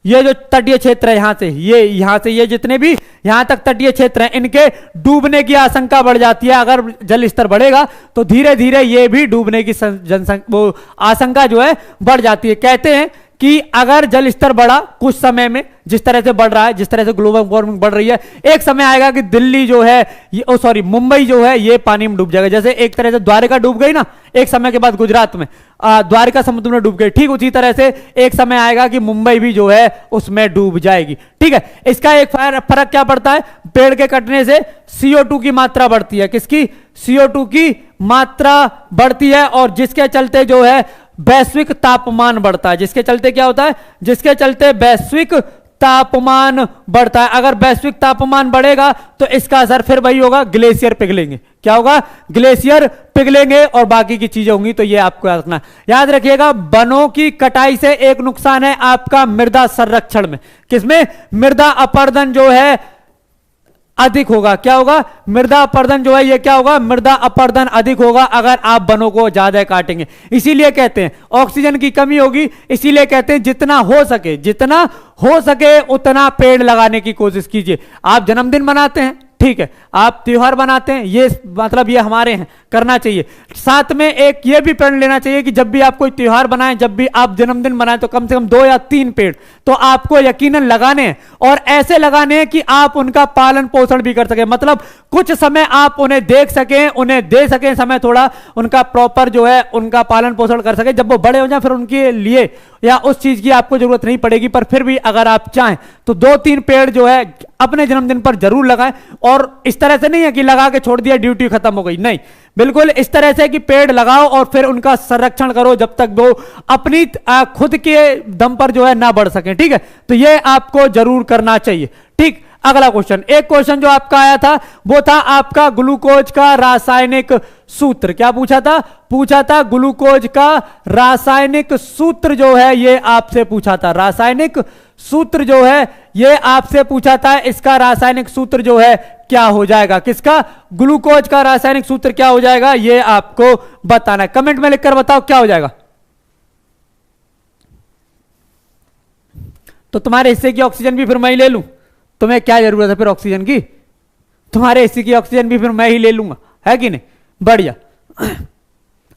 Speaker 1: ये जो तटीय क्षेत्र है यहां से ये जितने भी यहां तक तटीय क्षेत्र हैं, इनके डूबने की आशंका बढ़ जाती है। अगर जल स्तर बढ़ेगा तो धीरे धीरे ये भी डूबने की आशंका जो है बढ़ जाती है। कहते हैं कि अगर जल स्तर बढ़ा कुछ समय में, जिस तरह से बढ़ रहा है, जिस तरह से ग्लोबल वार्मिंग बढ़ रही है, एक समय आएगा कि दिल्ली जो है मुंबई जो है ये पानी में डूब जाएगा। जैसे एक तरह से द्वारका डूब गई ना एक समय के बाद गुजरात में, द्वारका समुद्र में डूब गई, ठीक उसी तरह से एक समय आएगा कि मुंबई भी जो है उसमें डूब जाएगी, ठीक है। इसका एक फर्क क्या पड़ता है? पेड़ के कटने से CO2 की मात्रा बढ़ती है। किसकी? CO2 की मात्रा बढ़ती है, और जिसके चलते जो है वैश्विक तापमान बढ़ता है। जिसके चलते क्या होता है? जिसके चलते वैश्विक तापमान बढ़ता है। अगर वैश्विक तापमान बढ़ेगा तो इसका असर फिर वही होगा, ग्लेशियर पिघलेंगे। क्या होगा? ग्लेशियर पिघलेंगे और बाकी की चीजें होंगी, तो ये आपको याद रखना। याद रखिएगा वनों की कटाई से एक नुकसान है आपका मृदा संरक्षण में। किसमें? मृदा अपरदन जो है अधिक होगा। क्या होगा? मृदा अपरदन जो है ये क्या होगा? मृदा अपरदन अधिक होगा अगर आप वनों को ज्यादा काटेंगे। इसीलिए कहते हैं ऑक्सीजन की कमी होगी, इसीलिए कहते हैं जितना हो सके उतना पेड़ लगाने की कोशिश कीजिए। आप जन्मदिन मनाते हैं, ठीक है, आप त्योहार बनाते हैं, ये मतलब ये हमारे हैं, करना चाहिए। साथ में एक ये भी प्रण लेना चाहिए कि जब भी आप कोई त्योहार बनाएं, जब भी आप जन्मदिन बनाएं, तो कम से कम 2 या 3 पेड़ तो आपको यकीनन लगाने हैं, और ऐसे लगाने हैं कि आप उनका पालन पोषण भी कर सकें। मतलब कुछ समय आप उन्हें देख सकें, उन्हें दे सकें समय, थोड़ा उनका प्रॉपर जो है उनका पालन पोषण कर सकें। जब वो बड़े हो जाए फिर उनके लिए या उस चीज की आपको जरूरत नहीं पड़ेगी, पर फिर भी अगर आप चाहें तो 2-3 पेड़ जो है अपने जन्मदिन पर जरूर लगाएं। और इस तरह से नहीं है कि लगा के छोड़ दिया ड्यूटी खत्म हो गई, नहीं, बिल्कुल इस तरह से कि पेड़ लगाओ और फिर उनका संरक्षण करो जब तक वो अपनी खुद के दम पर जो है ना बढ़ सके, ठीक है। तो ये आपको जरूर करना चाहिए, ठीक। अगला क्वेश्चन, एक क्वेश्चन जो आपका आया था वो था आपका ग्लूकोज का रासायनिक सूत्र। क्या पूछा था? पूछा था ग्लूकोज का रासायनिक सूत्र जो है ये आपसे पूछा था। रासायनिक सूत्र जो है ये आपसे पूछा था, इसका रासायनिक सूत्र जो है क्या हो जाएगा? किसका? ग्लूकोज का रासायनिक सूत्र क्या हो जाएगा ये आपको बताना है। कमेंट में लिखकर बताओ क्या हो जाएगा। तो तुम्हारे हिस्से की ऑक्सीजन भी फिर मैं ही ले लूं, तुम्हें क्या जरूरत है फिर ऑक्सीजन की? तुम्हारे हिस्से की ऑक्सीजन भी फिर मैं ही ले लूंगा, है कि नहीं? बढ़िया।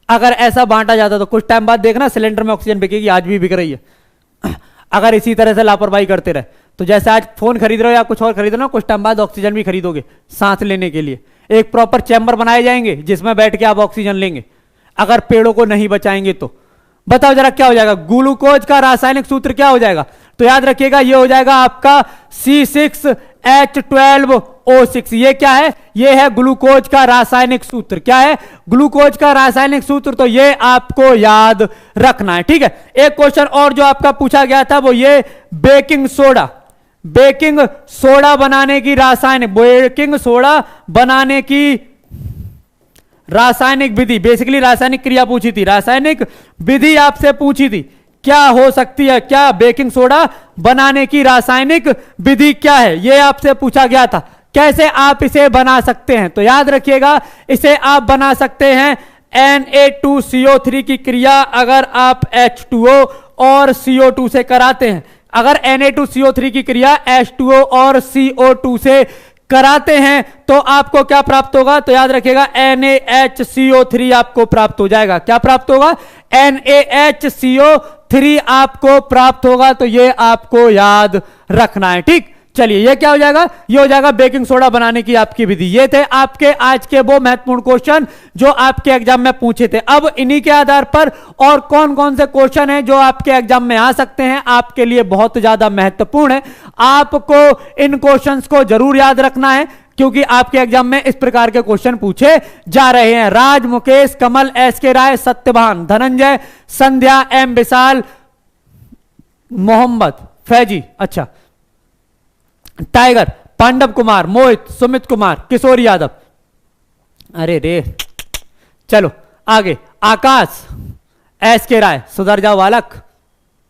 Speaker 1: अगर ऐसा बांटा जाता तो कुछ टाइम बाद देखना सिलेंडर में ऑक्सीजन बिकेगी, आज भी बिक रही है। अगर इसी तरह से लापरवाही करते रहे तो जैसे आज फोन खरीद रहे हो या कुछ और खरीद रहे हो, कुछ टाइम बाद ऑक्सीजन भी खरीदोगे सांस लेने के लिए। एक प्रॉपर चैम्बर बनाए जाएंगे जिसमें बैठ के आप ऑक्सीजन लेंगे। अगर पेड़ों को नहीं बचाएंगे तो बताओ जरा क्या हो जाएगा? ग्लूकोज का रासायनिक सूत्र क्या हो जाएगा? तो याद रखिएगा ये हो जाएगा आपका C6H12O6। ये क्या है? ये है ग्लूकोज का रासायनिक सूत्र। क्या है? ग्लूकोज का रासायनिक सूत्र। तो ये आपको याद रखना है, ठीक है। एक क्वेश्चन और जो आपका पूछा गया था वो ये बेकिंग सोडा बनाने की रासायनिक विधि, बेसिकली रासायनिक क्रिया पूछी थी, रासायनिक विधि आपसे पूछी थी, क्या हो सकती है, क्या बेकिंग सोडा बनाने की रासायनिक विधि क्या है, यह आपसे पूछा गया था। कैसे आप इसे बना सकते हैं, तो याद रखिएगा इसे आप बना सकते हैं Na2CO3 की क्रिया अगर आप H2O और CO2 से कराते हैं। अगर Na2CO3 की क्रिया H2O और CO2 से कराते हैं तो आपको क्या प्राप्त होगा, तो याद रखिएगा NaHCO3 आपको प्राप्त हो जाएगा। क्या प्राप्त होगा, NaHCO3 आपको प्राप्त होगा। तो ये आपको याद रखना है, ठीक। चलिए ये क्या हो जाएगा, ये हो जाएगा बेकिंग सोडा बनाने की आपकी विधि। ये थे आपके आज के वो महत्वपूर्ण क्वेश्चन जो आपके एग्जाम में पूछे थे। अब इन्हीं के आधार पर और कौन कौन से क्वेश्चन हैं जो आपके एग्जाम में आ सकते हैं, आपके लिए बहुत ज्यादा महत्वपूर्ण है। आपको इन क्वेश्चंस को जरूर याद रखना है क्योंकि आपके एग्जाम में इस प्रकार के क्वेश्चन पूछे जा रहे हैं। राज, मुकेश, कमल, SK राय, सत्यभान, धनंजय, संध्या, M विशाल, मोहम्मद, फैजी, अच्छा, टाइगर, पांडव कुमार, मोहित, सुमित कुमार, किशोर यादव, अरे रे, चलो आगे, आकाश, SK राय, सुधर जाओ बालक,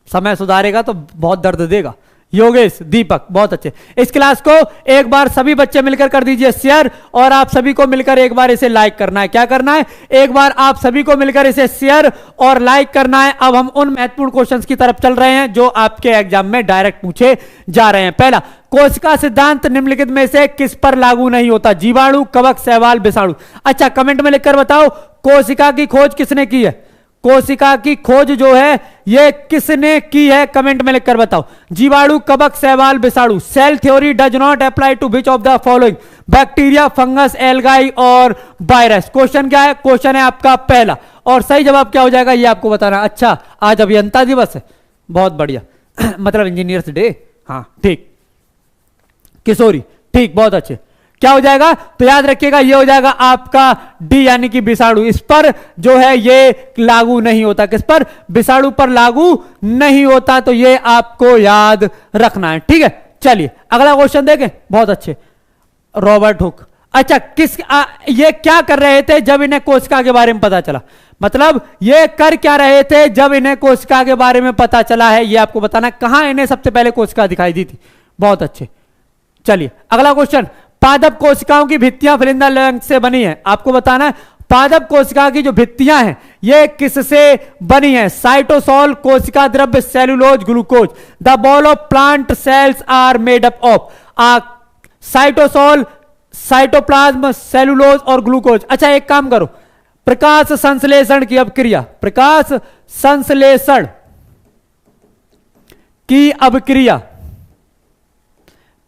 Speaker 1: समय सुधारेगा तो बहुत दर्द देगा, योगेश, दीपक, बहुत अच्छे। इस क्लास को एक बार सभी बच्चे मिलकर कर दीजिए शेयर और आप सभी को मिलकर एक बार इसे लाइक करना है। क्या करना है, एक बार आप सभी को मिलकर इसे शेयर और लाइक करना है। अब हम उन महत्वपूर्ण क्वेश्चंस की तरफ चल रहे हैं जो आपके एग्जाम में डायरेक्ट पूछे जा रहे हैं। पहला, कोशिका सिद्धांत निम्नलिखित में से किस पर लागू नहीं होता, जीवाणु, कवक, शैवाल, विषाणु। अच्छा, कमेंट में लिखकर बताओ कोशिका की खोज किसने की है, कोशिका की खोज जो है ये किसने की है, कमेंट में लिखकर बताओ। जीवाणु, कवक, शैवाल, विषाणु। Cell theory does not apply to which of the following, bacteria, fungus, algae और वायरस। क्वेश्चन क्या है, क्वेश्चन है आपका पहला और सही जवाब क्या हो जाएगा ये आपको बताना। अच्छा, आज अभियंता दिवस है, बहुत बढ़िया मतलब इंजीनियर्स डे, हाँ ठीक। किशोरी, ठीक, बहुत अच्छे। क्या हो जाएगा, तो याद रखिएगा ये हो जाएगा आपका डी यानी कि विषाणु। इस पर जो है ये लागू नहीं होता, किस पर, विषाणु पर लागू नहीं होता। तो ये आपको याद रखना है, ठीक है। चलिए अगला क्वेश्चन देखें, बहुत अच्छे, रॉबर्ट हुक। अच्छा, ये क्या कर रहे थे जब इन्हें कोशिका के बारे में पता चला, मतलब ये कर क्या रहे थे जब इन्हें कोशिका के बारे में पता चला है, ये आपको बताना। कहां इन्हें सबसे पहले कोशिका दिखाई दी थी, बहुत अच्छे। चलिए अगला क्वेश्चन, पादप कोशिकाओं की भित्तियां फिलिंदा रंग से बनी है, आपको बताना है पादप कोशिका की जो भित्तियां हैं ये किससे बनी है। साइटोसोल, कोशिका द्रव्य, cellulose, glucose. The wall of plant cells are made up of cytosol, cytoplasm, cellulose और ग्लूकोज। अच्छा, एक काम करो, प्रकाश संश्लेषण की अभिक्रिया, प्रकाश संश्लेषण की अभिक्रिया,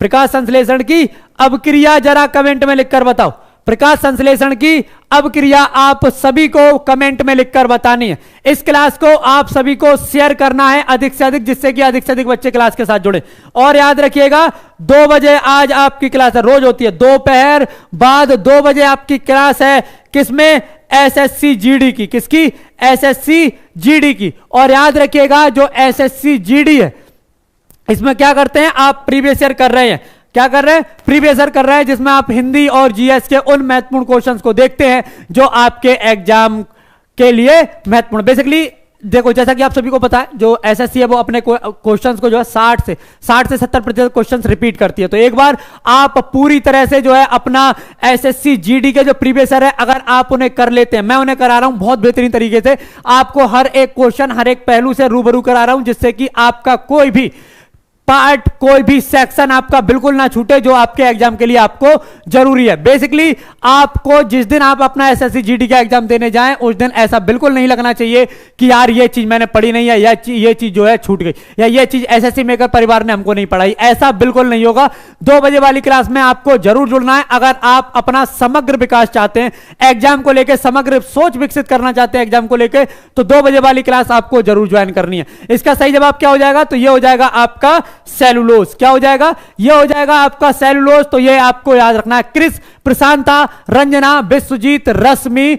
Speaker 1: प्रकाश संश्लेषण की अभिक्रिया जरा कमेंट में लिखकर बताओ। प्रकाश संश्लेषण की अभिक्रिया आप सभी को कमेंट में लिखकर बतानी है। इस क्लास को आप सभी को शेयर करना है अधिक से अधिक, जिससे कि अधिक से अधिक बच्चे क्लास के साथ जुड़े। और याद रखिएगा 2 बजे आज आपकी क्लास है, रोज होती है, दोपहर बाद 2 बजे आपकी क्लास है, किसमें, SSC GD की। किसकी, SSC GD की। और याद रखिएगा जो SSC GD है इसमें क्या करते हैं, आप प्रीवियस ईयर कर रहे हैं, क्या कर रहे हैं, प्रीवियस ईयर कर रहे हैं, जिसमें आप हिंदी और GS के उन महत्वपूर्ण क्वेश्चंस को देखते हैं जो आपके एग्जाम के लिए महत्वपूर्ण। बेसिकली देखो, जैसा कि आप सभी को पता है जो SSC है वो अपने क्वेश्चंस को जो है 60 से 70% क्वेश्चंस रिपीट करती है। तो एक बार आप पूरी तरह से जो है अपना SSC GD के जो प्रीवियस ईयर है अगर आप उन्हें कर लेते हैं, मैं उन्हें करा रहा हूं बहुत बेहतरीन तरीके से, आपको हर एक क्वेश्चन हर एक पहलू से रूबरू करा रहा हूं, जिससे कि आपका कोई भी पार्ट, कोई भी सेक्शन आपका बिल्कुल ना छूटे जो आपके एग्जाम के लिए आपको जरूरी है। बेसिकली आपको जिस दिन आप अपना SSC GD का एग्जाम देने जाएं उस दिन ऐसा बिल्कुल नहीं लगना चाहिए कि यार ये चीज मैंने पढ़ी नहीं है, या ये चीज जो है छूट गई, या ये चीज SSC मेकर परिवार ने हमको नहीं पढ़ाई, ऐसा बिल्कुल नहीं होगा। 2 बजे वाली क्लास में आपको जरूर जुड़ना है। अगर आप अपना समग्र विकास चाहते हैं, एग्जाम को लेकर समग्र सोच विकसित करना चाहते हैं एग्जाम को लेकर, तो 2 बजे वाली क्लास आपको जरूर ज्वाइन करनी है। इसका सही जवाब क्या हो जाएगा, तो ये हो जाएगा आपका सेलुलोज। क्या हो जाएगा, ये हो जाएगा आपका सेलुलोज। तो ये आपको याद रखना है। क्रिस, प्रशांता, रंजना, विश्वजीत, रश्मि,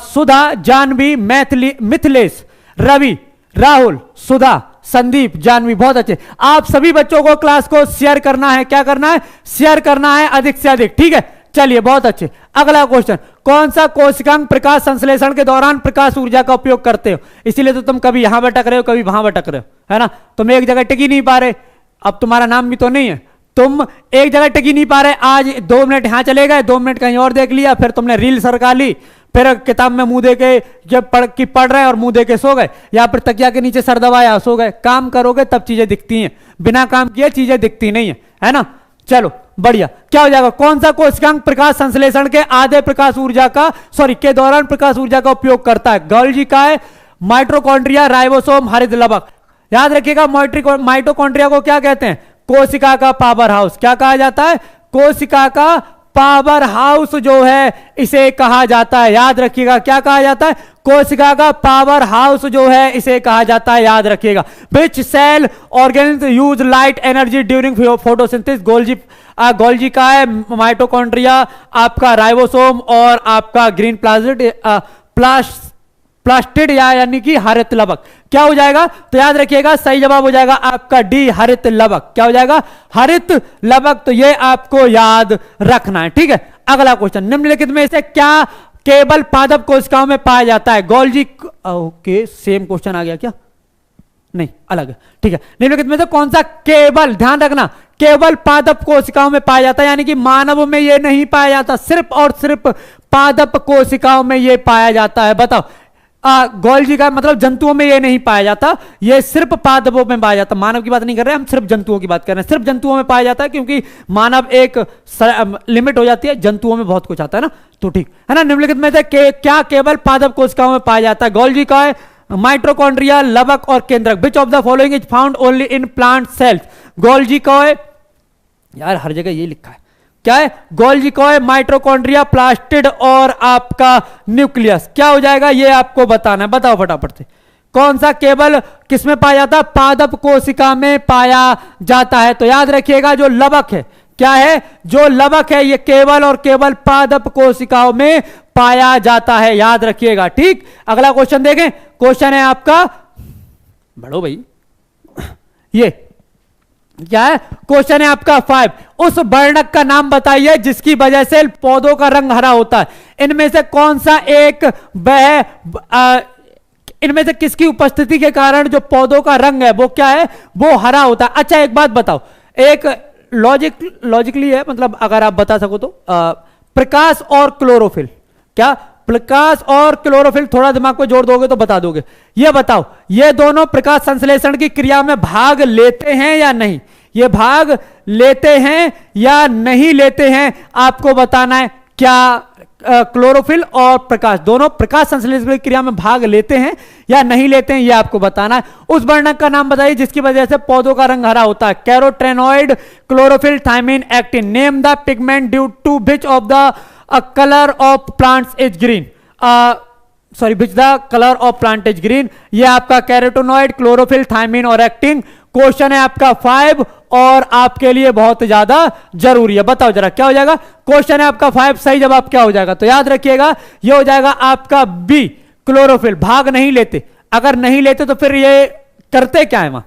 Speaker 1: सुधा, जानवी, मिथिलेश, रवि, राहुल, सुधा, संदीप, जानवी, बहुत अच्छे। आप सभी बच्चों को क्लास को शेयर करना है, क्या करना है, शेयर करना है अधिक से अधिक, ठीक है। चलिए बहुत अच्छे। अगला क्वेश्चन, कौन सा कोशिकांग प्रकाश संश्लेषण के दौरान प्रकाश ऊर्जा का उपयोग करते हो? इसीलिए तो तुम कभी यहां भटक रहे हो, कभी वहां भटक रहे हो, है ना। तुम एक जगह टिक ही नहीं पा रहे। अब तुम्हारा नाम भी तो नहीं है, तुम एक जगह टिक ही नहीं पा रहे। आज 2 मिनट यहां चले गए, 2 मिनट कहीं और देख लिया, फिर तुमने रील सरका ली, फिर किताब में मुंह दे के जब पढ़ रहे और मुंह दे के सो गए, या फिर तकिया के नीचे सर दबाया सो गए। काम करोगे तब चीजें दिखती हैं, बिना काम किए चीजें दिखती नहीं है ना। चलो बढ़िया, क्या हो जाएगा? कौन सा कोशिकांग प्रकाश संश्लेषण के आधे प्रकाश ऊर्जा का के दौरान प्रकाश ऊर्जा का उपयोग करता है? गोल्जी का है, माइटोकॉन्ड्रिया, राइबोसोम, हरित लवक। याद रखिएगा, माइटोकॉन्ड्रिया को क्या कहते हैं? कोशिका का पावर हाउस। क्या कहा जाता है? कोशिका का पावर हाउस जो है इसे कहा जाता है। याद रखिएगा, क्या कहा जाता है? कोशिका का पावर हाउस जो है इसे कहा जाता है। याद रखिएगा। Which cell organism use light energy during photosynthesis? Golgi का है, माइटोकॉन्ड्रिया, आपका राइबोसोम और आपका ग्रीन प्लास्टिड यानी कि हरित लवक। क्या हो जाएगा? तो याद रखिएगा, सही जवाब हो जाएगा आपका डी, हरित लवक। क्या हो जाएगा? हरित लवक। तो ये आपको याद रखना है, ठीक है। अगला क्वेश्चन, निम्नलिखित में से क्या केवल पादप कोशिकाओं में पाया जाता है? गोल्जी, ओके सेम क्वेश्चन आ गया क्या? नहीं, अलग है, ठीक है। निम्नलिखित में से कौन सा केवल, ध्यान रखना, केवल पादप कोशिकाओं में पाया जाता है, यानी कि मानव में यह नहीं पाया जाता, सिर्फ और सिर्फ पादप कोशिकाओं में यह पाया जाता है। बताओ, गोल्जी का मतलब जंतुओं में ये नहीं पाया जाता, ये सिर्फ पादपों में पाया जाता। मानव की बात नहीं कर रहे हम, सिर्फ जंतुओं की बात कर रहे हैं। सिर्फ जंतुओं में पाया जाता है, क्योंकि मानव एक लिमिट हो जाती है, जंतुओं में बहुत कुछ आता है ना, तो ठीक है ना। निम्नलिखित में से क्या केवल पादप कोशिकाओं में पाया जाता है? गोल्जी का है, माइटोकॉन्ड्रिया, लवक और केंद्रक। विच of the following is found only in plant cells? Golgi का है, यार हर जगह ये लिखा है, क्या है? गोल्जी का है, माइटोकॉन्ड्रिया, प्लास्टिड और आपका न्यूक्लियस। क्या हो जाएगा ये आपको बताना है, बताओ फटाफट से। कौन सा केवल किसमें पाया जाता है? पादप कोशिका में पाया जाता है। तो याद रखिएगा, जो लवक है, क्या है? जो लवक है ये केवल और केवल पादप कोशिकाओं में पाया जाता है। याद रखिएगा, ठीक। अगला क्वेश्चन देखें। क्वेश्चन है आपका, बढ़ो भाई, ये क्या है? क्वेश्चन है आपका 5। उस वर्णक का नाम बताइए जिसकी वजह से पौधों का रंग हरा होता है। इनमें से कौन सा एक इनमें से किसकी उपस्थिति के कारण जो पौधों का रंग है वो क्या है? वो हरा होता है। अच्छा एक बात बताओ, एक लॉजिकली है, मतलब अगर आप बता सको तो, प्रकाश और क्लोरोफिल। क्या? प्रकाश और क्लोरोफिल, थोड़ा दिमाग पे जोड़ दोगे तो बता दोगे। ये बताओ, ये दोनों प्रकाश संश्लेषण की क्रिया में भाग लेते हैं या नहीं? ये भाग लेते हैं या नहीं लेते हैं, आपको बताना है। क्या क्लोरोफिल और प्रकाश दोनों प्रकाश संश्लेषण की क्रिया में भाग लेते हैं या नहीं लेते हैं, ये आपको बताना है। उस वर्णक का नाम बताइए जिसकी वजह से पौधों का रंग हरा होता है। Carotenoid, chlorophyll, thiamine, actin. Name the pigment due to which of the colour of plants is green. Which the colour of plant is green. ये आपका कैरोटेनॉइड, क्लोरोफिल, थायमिन और एक्टिन। क्वेश्चन है आपका 5 और आपके लिए बहुत ज्यादा जरूरी है। बताओ जरा क्या हो जाएगा? क्वेश्चन है आपका 5, सही जवाब क्या हो जाएगा? तो याद रखिएगा, ये हो जाएगा आपका बी, क्लोरोफिल। भाग नहीं लेते, अगर नहीं लेते तो फिर ये करते क्या है वहां?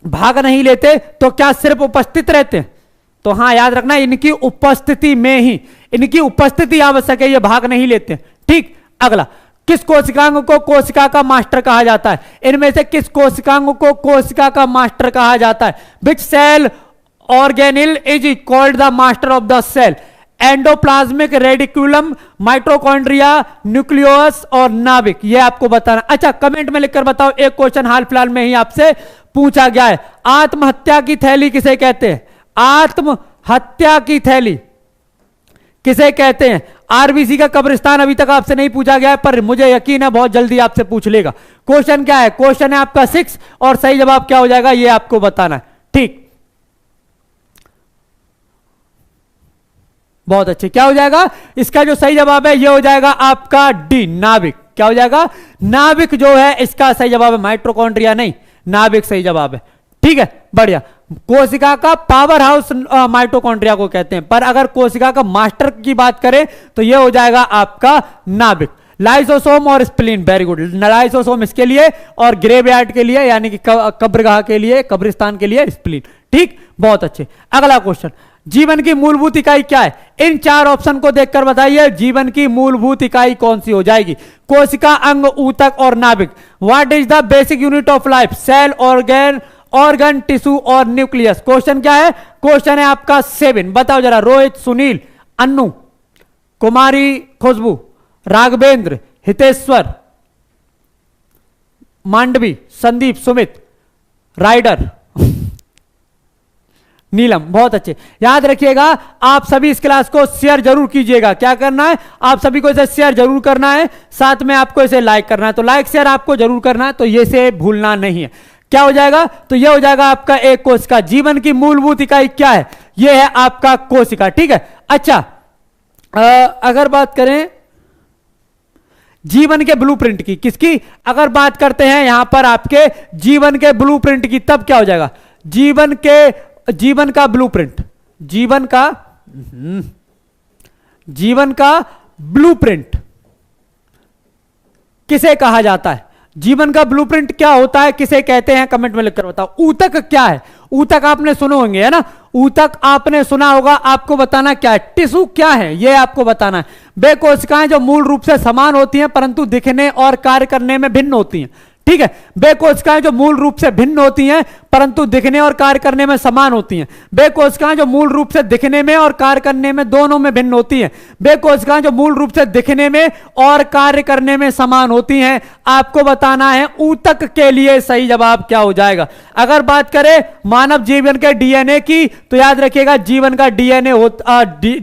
Speaker 1: भाग नहीं लेते तो क्या सिर्फ उपस्थित रहते हैं? तो हां याद रखना, इनकी उपस्थिति में ही, इनकी उपस्थिति आवश्यक है, ये भाग नहीं लेते। ठीक। अगला, किस कोशिकांग को कोशिका का मास्टर कहा जाता है? इनमें से किस कोशिकांग को कोशिका का मास्टर कहा जाता है? Which cell organelle is called the master of the cell? Endoplasmic reticulum, mitochondria, nucleus और नाभिक। यह आपको बताना। अच्छा कमेंट में लिखकर बताओ, एक क्वेश्चन हाल फिलहाल में ही आपसे पूछा गया है। आत्महत्या की थैली किसे कहते हैं? आत्महत्या की थैली किसे कहते हैं? आरबीसी का कब्रिस्तान अभी तक आपसे नहीं पूछा गया है, पर मुझे यकीन है बहुत जल्दी आपसे पूछ लेगा। क्वेश्चन क्या है? क्वेश्चन है आपका 6 और सही जवाब क्या हो जाएगा ये आपको बताना है। ठीक, बहुत अच्छे। क्या हो जाएगा इसका जो सही जवाब है? ये हो जाएगा आपका डी, नाभिक। क्या हो जाएगा? नाभिक जो है इसका सही जवाब है, माइटोकॉन्ड्रिया नहीं, नाभिक सही जवाब है। ठीक है, बढ़िया। कोशिका का पावर हाउस माइटोकॉन्ड्रिया को कहते हैं, पर अगर कोशिका का मास्टर की बात करें तो यह हो जाएगा आपका नाभिक। लाइसोसोम और स्प्लीन, वेरी गुड। लाइसोसोम इसके लिए और ग्रेवयार्ड के लिए, यानी कि कब्रगाह के लिए, कब्रिस्तान के लिए स्प्लीन। ठीक, बहुत अच्छे। अगला क्वेश्चन, जीवन की मूलभूत इकाई क्या है? इन चार ऑप्शन को देखकर बताइए जीवन की मूलभूत इकाई कौन सी हो जाएगी? कोशिका, अंग, ऊतक और नाभिक। What is the basic unit of life? Cell, organ, tissue और न्यूक्लियस। क्वेश्चन क्या है? क्वेश्चन है आपका 7। बताओ जरा, रोहित, सुनील, अन्नू, कुमारी खुशबू, राघवेंद्र, हितेश्वर, मांडवी, संदीप, सुमित, राइडर, नीलम। बहुत अच्छे, याद रखिएगा आप सभी इस क्लास को शेयर जरूर कीजिएगा। क्या करना है? आप सभी को इसे शेयर जरूर करना है, साथ में आपको इसे लाइक करना है। तो लाइक शेयर आपको जरूर करना है, तो ये से भूलना नहीं है। क्या हो जाएगा? तो ये हो जाएगा आपका एक कोशिका। जीवन की मूलभूत इकाई क्या है? ये है आपका कोशिका। ठीक है, अच्छा अगर बात करें जीवन के ब्लूप्रिंट की, किसकी अगर बात करते हैं यहां पर आपके जीवन के ब्लूप्रिंट की, तब क्या हो जाएगा? जीवन का ब्लूप्रिंट, जीवन का ब्लूप्रिंट किसे कहा जाता है? जीवन का ब्लूप्रिंट क्या होता है, किसे कहते हैं? कमेंट में लिखकर बताओ। ऊतक क्या है? ऊतक आपने सुने होंगे, है ना? ऊतक आपने सुना होगा, आपको बताना क्या है। टिश्यू क्या है, यह आपको बताना है। वे कोशिकाएं जो मूल रूप से समान होती हैं परंतु दिखने और कार्य करने में भिन्न होती हैं। ठीक है, वे कोशिकाएं जो मूल रूप से भिन्न होती हैं परंतु दिखने और कार्य करने में समान होती हैं। वे कोशिकाएं जो मूल रूप से दिखने में और कार्य करने में दोनों में भिन्न होती हैं। वे कोशिकाएं जो मूल रूप से दिखने में और कार्य करने में समान होती हैं। आपको बताना है ऊतक के लिए सही जवाब क्या हो जाएगा। अगर बात करें मानव जीवन के डीएनए की, तो याद रखिएगा जीवन का डीएनए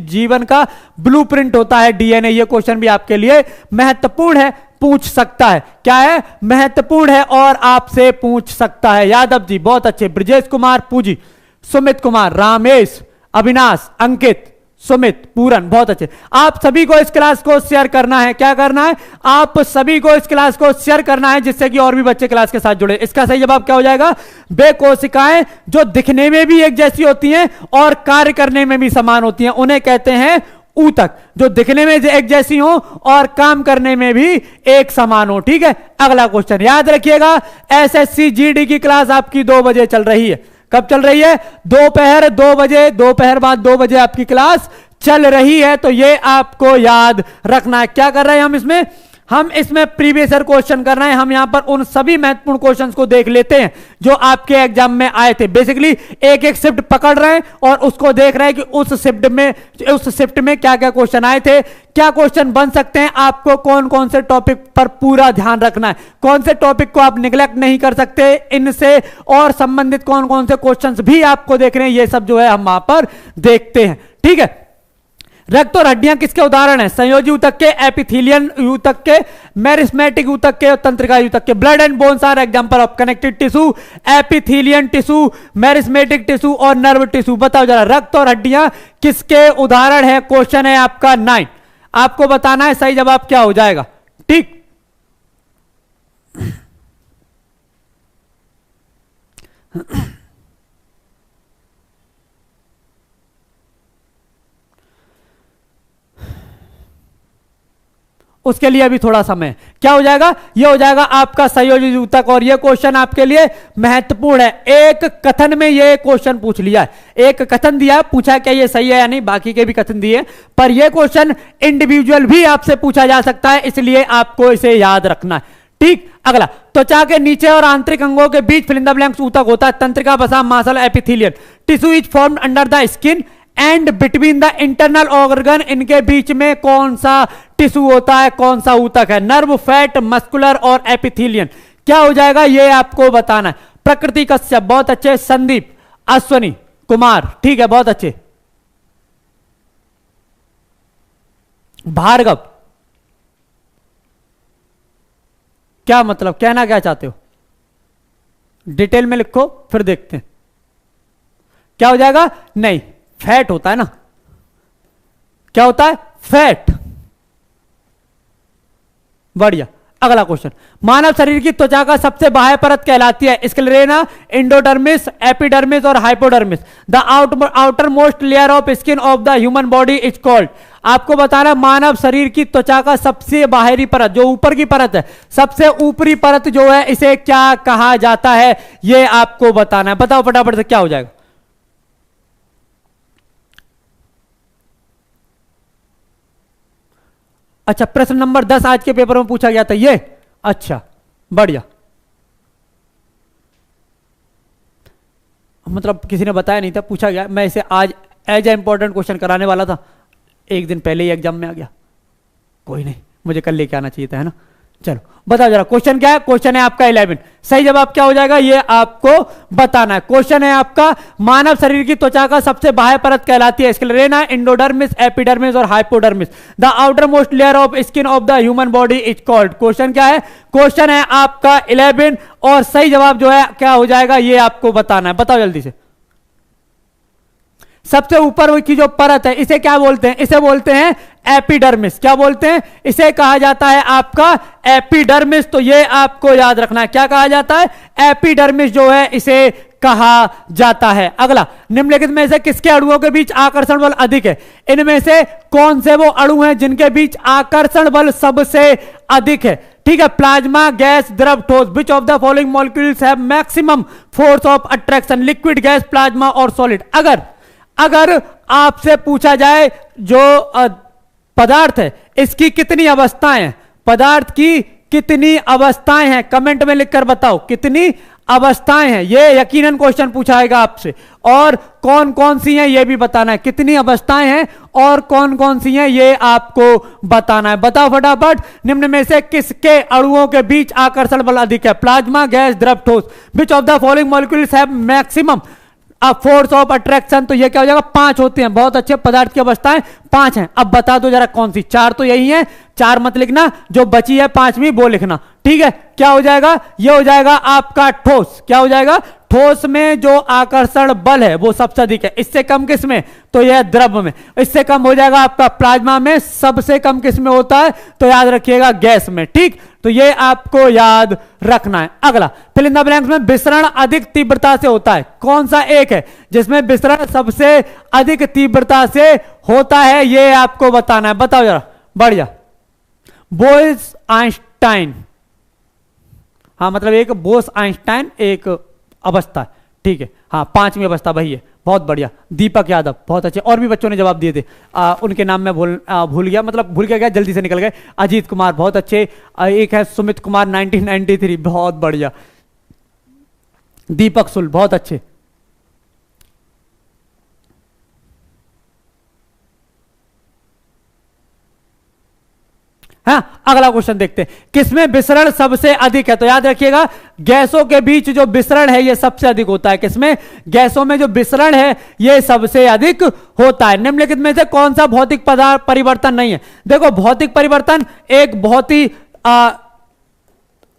Speaker 1: जीवन का ब्लूप्रिंट होता है डीएनए। यह क्वेश्चन भी आपके लिए महत्वपूर्ण है, पूछ सकता है। क्या है? महत्वपूर्ण है और आपसे पूछ सकता है। यादव जी बहुत अच्छे, ब्रजेश कुमार पूजी, सुमित कुमार, रामेश, अविनाश, अंकित, सुमित, पूरन, बहुत अच्छे। आप सभी को इस क्लास को शेयर करना है। क्या करना है? आप सभी को इस क्लास को शेयर करना है जिससे कि और भी बच्चे क्लास के साथ जुड़े। इसका सही जवाब क्या हो जाएगा? वे कोशिकाएं जो दिखने में भी एक जैसी होती हैं और कार्य करने में भी समान होती हैं, उन्हें कहते हैं ऊतक। जो दिखने में एक जैसी हो और काम करने में भी एक समान हो। ठीक है, अगला क्वेश्चन याद रखिएगा। एसएससी जीडी की क्लास आपकी 2 बजे चल रही है। कब चल रही है? दोपहर 2 बजे, दोपहर बाद 2 बजे आपकी क्लास चल रही है। तो ये आपको याद रखना है। क्या कर रहे हैं हम इसमें प्रीवियस ईयर क्वेश्चन कर रहे हैं। हम यहां पर उन सभी महत्वपूर्ण क्वेश्चंस को देख लेते हैं जो आपके एग्जाम में आए थे। बेसिकली एक एक शिफ्ट पकड़ रहे हैं और उसको देख रहे हैं कि उस शिफ्ट में क्या क्या क्वेश्चन आए थे, क्या क्वेश्चन बन सकते हैं, आपको कौन कौन से टॉपिक पर पूरा ध्यान रखना है, कौन से टॉपिक को आप निगलेक्ट नहीं कर सकते, इनसे और संबंधित कौन कौन से क्वेश्चंस भी आपको देख रहे हैं। ये सब जो है हम वहां पर देखते हैं। ठीक है, रक्त और हड्डियां किसके उदाहरण हैं? संयोजी ऊतक के, एपिथेलियन ऊतक के, मेरिस्मेटिक ऊतक के और तंत्रिका ऊतक के। Blood and bones are example of connective tissue, epithelial tissue, meristematic tissue और नर्व टिश्यू। बताओ जरा रक्त और हड्डियां किसके उदाहरण है? क्वेश्चन है आपका 9। आपको बताना है सही जवाब क्या हो जाएगा। ठीक, उसके लिए अभी थोड़ा समय। क्या हो जाएगा? ये हो जाएगा आपका संयोजी ऊतक। और ये क्वेश्चन आपके लिए महत्वपूर्ण है। एक कथन में ये क्वेश्चन पूछ लिया है, एक कथन दिया, पूछा क्या ये सही है या नहीं, बाकी के भी कथन दिए, पर यह क्वेश्चन इंडिविजुअल भी आपसे पूछा जा सकता है, इसलिए आपको इसे याद रखना है। ठीक, अगला त्वचा के नीचे और आंतरिक अंगों के बीच फिल इन द ब्लैंक्स ऊतक होता है। तंत्रिका, वसा, मांसल, epithelial. Tissue is formed under the skin and between the internal organ. इनके बीच में कौन सा टिश्यू होता है, कौन सा ऊतक है? नर्व, फैट, मस्कुलर और एपिथेलियन। क्या हो जाएगा ये आपको बताना है। प्रकृति कश्यप बहुत अच्छे, संदीप, अश्वनी कुमार, ठीक है बहुत अच्छे, भार्गव, क्या मतलब, कहना क्या चाहते हो? डिटेल में लिखो फिर देखते हैं। क्या हो जाएगा? नहीं, फैट होता है ना। क्या होता है? फैट। बढ़िया, अगला क्वेश्चन। मानव शरीर की त्वचा का सबसे बाह्य परत कहलाती है? स्क्लेरेना, एंडोडर्मिस, एपिडर्मिस और hypodermis. The outer most layer of skin of the human body is called. आपको बताना मानव शरीर की त्वचा का सबसे बाहरी परत, जो ऊपर की परत है, सबसे ऊपरी परत जो है, इसे क्या कहा जाता है? यह आपको बताना है। बताओ फटाफट से क्या हो जाएगा। अच्छा, प्रश्न नंबर 10 आज के पेपर में पूछा गया था ये। अच्छा, बढ़िया। मतलब किसी ने बताया नहीं था, पूछा गया। मैं इसे आज एज ए इंपॉर्टेंट क्वेश्चन कराने वाला था, एक दिन पहले ही एग्जाम में आ गया। कोई नहीं, मुझे कल लेके आना चाहिए था, है ना। चलो बताओ जरा, क्वेश्चन क्या है? क्वेश्चन है आपका 11। सही जवाब क्या हो जाएगा ये आपको बताना है। क्वेश्चन है आपका, मानव शरीर की त्वचा का सबसे बाह्य परत कहलाती है स्क्लेरेना, एंडोडर्मिस, एपिडर्मिस और hypodermis. The outer most layer of skin of the human body is called. Question क्या है? क्वेश्चन है आपका 11 और सही जवाब जो है क्या हो जाएगा ये आपको बताना है। बताओ जल्दी से। सबसे ऊपर की जो परत है इसे क्या बोलते हैं? इसे बोलते हैं एपिडर्मिस। क्या बोलते हैं? इसे कहा जाता है आपका एपिडर्मिस। तो ये आपको याद रखना है, क्या कहा जाता है? एपिडर्मिस जो है इसे कहा जाता है। अगला, निम्नलिखित में से किसके अणुओं के बीच आकर्षण बल अधिक है? इनमें से कौन से वो अणु हैं जिनके बीच आकर्षण बल सबसे अधिक है? ठीक है, प्लाज्मा, गैस, द्रव, ठोस। विच of the following molecules have maximum force of attraction? Liquid, gas, plasma और सॉलिड। अगर आपसे पूछा जाए जो पदार्थ है इसकी कितनी अवस्थाएं हैं, पदार्थ की कितनी अवस्थाएं हैं, कमेंट में लिखकर बताओ कितनी अवस्थाएं हैं। ये यकीनन क्वेश्चन पूछाएगा आपसे। और कौन कौन सी हैं ये भी बताना है, कितनी अवस्थाएं हैं और कौन कौन सी हैं ये आपको बताना है। बताओ फटाफट, निम्न में से किसके अणुओं के बीच आकर्षण बल अधिक है? प्लाज्मा, गैस, द्रव, ठोस। विच of the following molecules have maximum force of attraction? तो ये क्या हो जाएगा? 5 होते हैं। बहुत अच्छे, पदार्थ की अवस्थाएं 5 हैं। अब बता दो जरा कौन सी? 4 तो यही है, 4 मत लिखना, जो बची है 5वीं वो लिखना। ठीक है, क्या हो जाएगा? ये हो जाएगा आपका ठोस। क्या हो जाएगा? ठोस में जो आकर्षण बल है वो सबसे अधिक है। इससे कम किस में? तो यह द्रव में। इससे कम हो जाएगा आपका प्लाज्मा में। सबसे कम किस में होता है? तो याद रखिएगा गैस में। ठीक, तो ये आपको याद रखना है। अगला, फिल इन द ब्लैंक्स में विसरण अधिक तीव्रता से होता है। कौन सा एक है जिसमें विसरण सबसे अधिक तीव्रता से होता है ये आपको बताना है। बताओ जरा, बढ़िया। बोस आइंस्टाइन, हाँ मतलब एक बोस आइंस्टाइन एक अवस्था, ठीक है। हाँ, 5वीं अवस्था वही है। बहुत बढ़िया। दीपक यादव, बहुत अच्छे। और भी बच्चों ने जवाब दिए थे, उनके नाम मैं भूल गया, मतलब भूल गया, जल्दी से निकल गए। अजीत कुमार, बहुत अच्छे। एक है सुमित कुमार 1993, बहुत बढ़िया। दीपक सुल, बहुत अच्छे। हाँ, अगला क्वेश्चन देखते हैं, किसमें विसरण सबसे अधिक है? तो याद रखिएगा गैसों के बीच जो विसरण है ये सबसे अधिक होता है। किसमें? गैसों में जो विसरण है ये सबसे अधिक होता है। निम्नलिखित में से कौन सा भौतिक पदार्थ परिवर्तन नहीं है? देखो, भौतिक परिवर्तन एक बहुत ही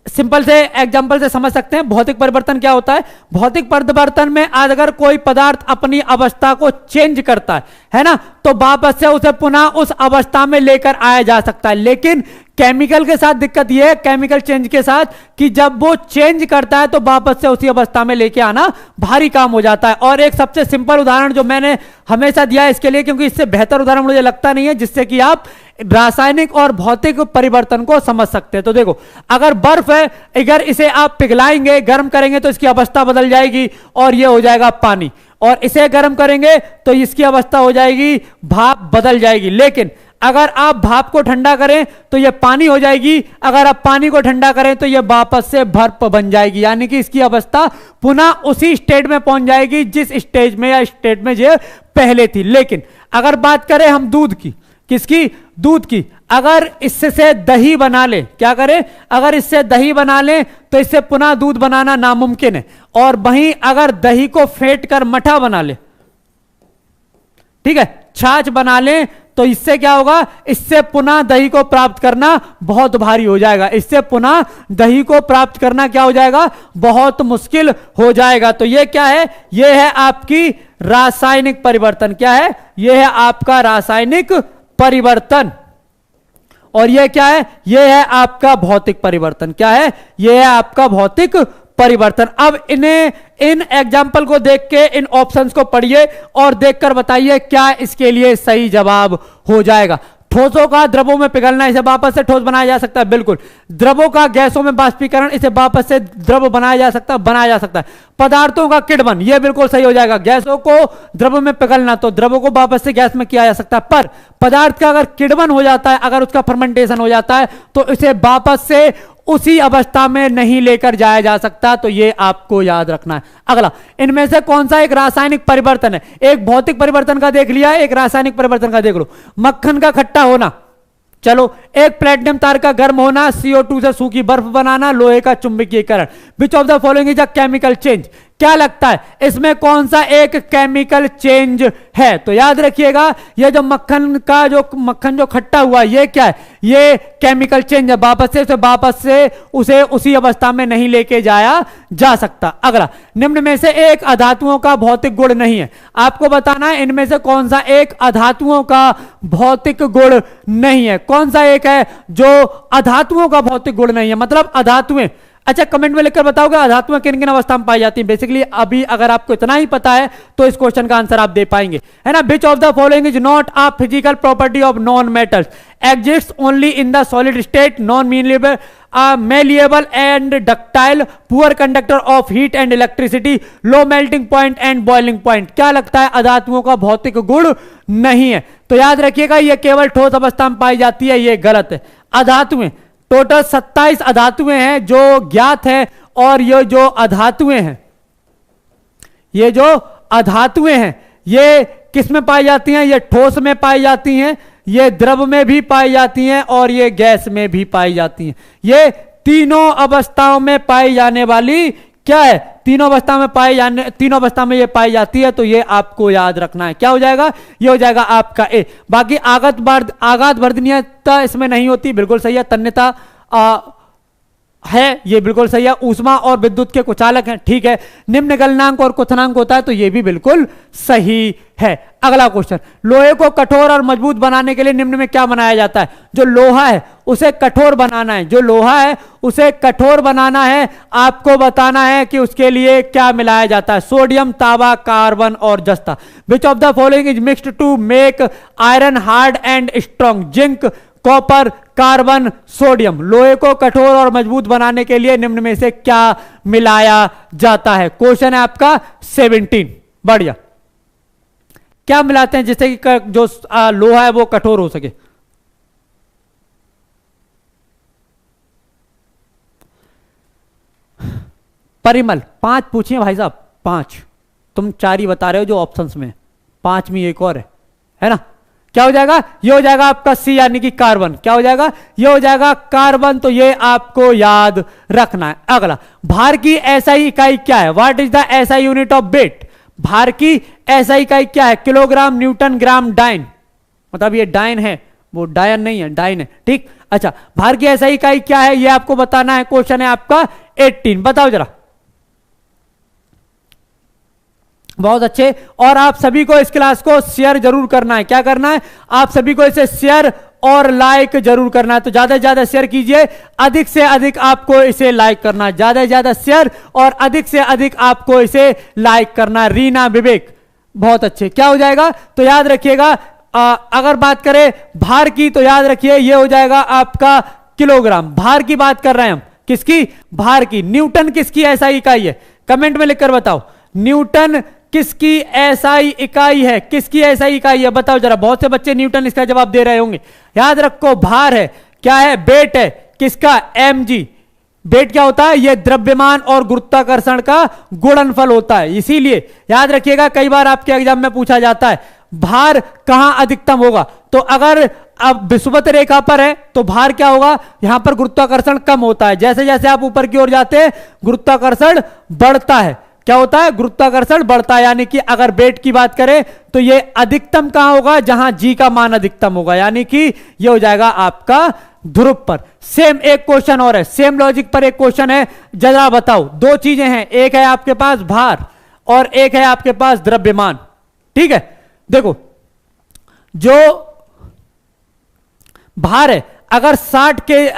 Speaker 1: सिंपल से एग्जांपल से समझ सकते हैं। भौतिक परिवर्तन क्या होता है? भौतिक परिवर्तन में अगर कोई पदार्थ अपनी अवस्था को चेंज करता है ना, तो वापस से उसे पुनः उस अवस्था में लेकर आया जा सकता है। लेकिन केमिकल के साथ दिक्कत यह है, केमिकल चेंज के साथ, कि जब वो चेंज करता है तो वापस से उसी अवस्था में लेके आना भारी काम हो जाता है। और एक सबसे सिंपल उदाहरण जो मैंने हमेशा दिया है इसके लिए, क्योंकि इससे बेहतर उदाहरण मुझे लगता नहीं है जिससे कि आप रासायनिक और भौतिक परिवर्तन को समझ सकते हैं। तो देखो, अगर बर्फ है, अगर इसे आप पिघलाएंगे, गर्म करेंगे तो इसकी अवस्था बदल जाएगी और यह हो जाएगा पानी। और इसे गर्म करेंगे तो इसकी अवस्था हो जाएगी भाप, बदल जाएगी। लेकिन अगर आप भाप को ठंडा करें तो यह पानी हो जाएगी। अगर आप पानी को ठंडा करें तो यह वापस से बर्फ बन जाएगी। यानी कि इसकी अवस्था पुनः उसी स्टेट में पहुंच जाएगी जिस स्टेज में या स्टेट में ये पहले थी। लेकिन अगर बात करें हम दूध की, किसकी? दूध की। अगर इससे दही बना ले, क्या करें? अगर इससे दही बना ले तो इससे पुनः दूध बनाना नामुमकिन है। और वहीं अगर दही को फेंट कर मठा बना ले, ठीक है, छाछ बना ले, तो इससे क्या होगा? इससे पुनः दही को प्राप्त करना बहुत भारी हो जाएगा। इससे पुनः दही को प्राप्त करना क्या हो जाएगा? बहुत मुश्किल हो जाएगा। तो ये क्या है? ये है आपकी रासायनिक परिवर्तन। क्या है? ये है आपका रासायनिक परिवर्तन। और ये क्या है? ये है आपका भौतिक परिवर्तन। क्या है? ये है आपका भौतिक परिवर्तन। अब इन्हें, इन एग्जाम्पल को देख के इन ऑप्शंस को पढ़िए और देखकर बताइए क्या इसके लिए सही जवाब हो जाएगा। ठोसों का द्रवों में पिघलना, इसे वापस से ठोस बनाया जा सकता है, बिल्कुल। द्रवों का गैसों में बाष्पीकरण, इसे वापस से द्रव बनाया जा सकता है, बनाया जा सकता है। पदार्थों का किण्वन, यह बिल्कुल सही हो जाएगा। गैसों को द्रव में पिघलना, तो द्रवों को वापस से गैस में किया जा सकता है। पर पदार्थ का अगर किण्वन हो जाता है, अगर उसका फर्मेंटेशन हो जाता है, तो इसे वापस से उसी अवस्था में नहीं लेकर जाया जा सकता। तो ये आपको याद रखना है। अगला, इनमें से कौन सा एक रासायनिक परिवर्तन है? एक भौतिक परिवर्तन का देख लिया, एक रासायनिक परिवर्तन का देख लो। मक्खन का खट्टा होना, चलो। एक प्लेटिनम तार का गर्म होना, CO2 से सूखी बर्फ बनाना, लोहे का चुंबकीकरण। Which of the following is a chemical change? क्या लगता है इसमें कौन सा एक केमिकल चेंज है? तो याद रखिएगा, ये जो मक्खन जो खट्टा हुआ, ये क्या है? ये केमिकल चेंज है। वापस से उसे उसी अवस्था में नहीं लेके जाया जा सकता। अगला, निम्न में से एक अधातुओं का भौतिक गुण नहीं है। आपको बताना है इनमें से कौन सा एक अधातुओं का भौतिक गुण नहीं है। कौन सा एक है जो अधातुओं का भौतिक गुण नहीं है? मतलब अधातुएं, अच्छा कमेंट में लिखकर बताओगे अधातुएं किन किन अवस्था में पाई जाती हैं। बेसिकली अभी अगर आपको इतना ही पता है तो इस क्वेश्चन का आंसर आप दे पाएंगे, है ना। विच of the following is not a physical property of non metals, exist only in the solid state, non malleable and ductile, poor conductor of heat and electricity, low melting point and boiling point? क्या लगता है अधातुओं का भौतिक गुण नहीं है? तो याद रखिएगा ये केवल ठोस अवस्था में पाई जाती है, ये गलत है। अधातुएं टोटल 27 अधातुएं हैं जो ज्ञात है, और ये जो अधातुएं हैं, ये किस में पाई जाती हैं? ये ठोस में पाई जाती हैं, ये द्रव में भी पाई जाती हैं, और ये गैस में भी पाई जाती हैं। ये तीनों अवस्थाओं में पाई जाने वाली क्या है? तीनों अवस्था में ये पाई जाती है। तो ये आपको याद रखना है। क्या हो जाएगा? ये हो जाएगा आपका ए। बाकी आघात वर्धनीयता इसमें नहीं होती, बिल्कुल सही है। तन्यता है, ये बिल्कुल सही है। ऊष्मा और विद्युत के कुचालक हैं, ठीक है। निम्न गलनांक और क्वथनांक होता है, तो ये भी बिल्कुल सही है। अगला क्वेश्चन, लोहे को कठोर और मजबूत बनाने के लिए निम्न में क्या बनाया जाता है? जो लोहा है उसे कठोर बनाना है, आपको बताना है कि उसके लिए क्या मिलाया जाता है। सोडियम, तांबा, कार्बन और जस्ता। Which of the following is mixed to make iron hard and strong? Zinc, copper, carbon, sodium. लोहे को कठोर और मजबूत बनाने के लिए निम्न में से क्या मिलाया जाता है? क्वेश्चन है आपका 17। बढ़िया। क्या मिलाते हैं जिससे कि जो लोहा है वो कठोर हो सके? परिमल, 5 पूछिए भाई साहब, 5। तुम 4 ही बता रहे हो जो ऑप्शंस में, 5 में एक और है ना। क्या हो जाएगा? ये हो जाएगा आपका सी, यानी कि कार्बन। क्या हो जाएगा? ये हो जाएगा कार्बन। तो ये आपको याद रखना है। अगला, भार की एसआई इकाई क्या है? What is the SI unit of weight? भार की एसआई इकाई क्या है? Kilogram, newton, gram, dyne. मतलब ये डाइन है, वो डायन नहीं है, डाइन है, ठीक। अच्छा, भार की एसआई इकाई क्या है ये आपको बताना है। क्वेश्चन है आपका 18। बताओ जरा। बहुत अच्छे। और आप सभी को इस क्लास को शेयर जरूर करना है। क्या करना है? आप सभी को इसे शेयर और लाइक जरूर करना है। तो ज्यादा से ज्यादा शेयर कीजिए, अधिक से अधिक आपको इसे लाइक करना है। ज्यादा से ज्यादा शेयर और अधिक से अधिक आपको इसे लाइक करना है। रीना, विवेक, बहुत अच्छे। क्या हो जाएगा? तो याद रखिएगा, अगर बात करें भार की तो याद रखिए ये हो जाएगा आपका किलोग्राम। भार की बात कर रहे हैं हम, किसकी? भार की। न्यूटन किसकी एसआई इकाई है? कमेंट में लिखकर बताओ, न्यूटन किसकी एसआई इकाई है? किसकी एसआई इकाई है? बताओ जरा। बहुत से बच्चे न्यूटन इसका जवाब दे रहे होंगे। याद रखो, भार है, क्या है? वेट है, किसका? mg। वेट क्या होता है? यह द्रव्यमान और गुरुत्वाकर्षण का गुणनफल होता है। इसीलिए याद रखिएगा, कई बार आपके एग्जाम में पूछा जाता है भार कहां अधिकतम होगा। तो अगर अब विषुवत रेखा पर है तो भार क्या होगा? यहां पर गुरुत्वाकर्षण कम होता है। जैसे जैसे आप ऊपर की ओर जाते हैं गुरुत्वाकर्षण बढ़ता है। क्या होता है? गुरुत्वाकर्षण बढ़ता है। यानी कि अगर वेट की बात करें तो ये अधिकतम कहां होगा? जहां जी का मान अधिकतम होगा, यानी कि ये हो जाएगा आपका ध्रुव पर। सेम एक क्वेश्चन और है, सेम लॉजिक पर एक क्वेश्चन है, जरा बताओ। 2 चीजें हैं, एक है आपके पास भार और एक है आपके पास द्रव्यमान, ठीक है। देखो, जो भार है, अगर 60 के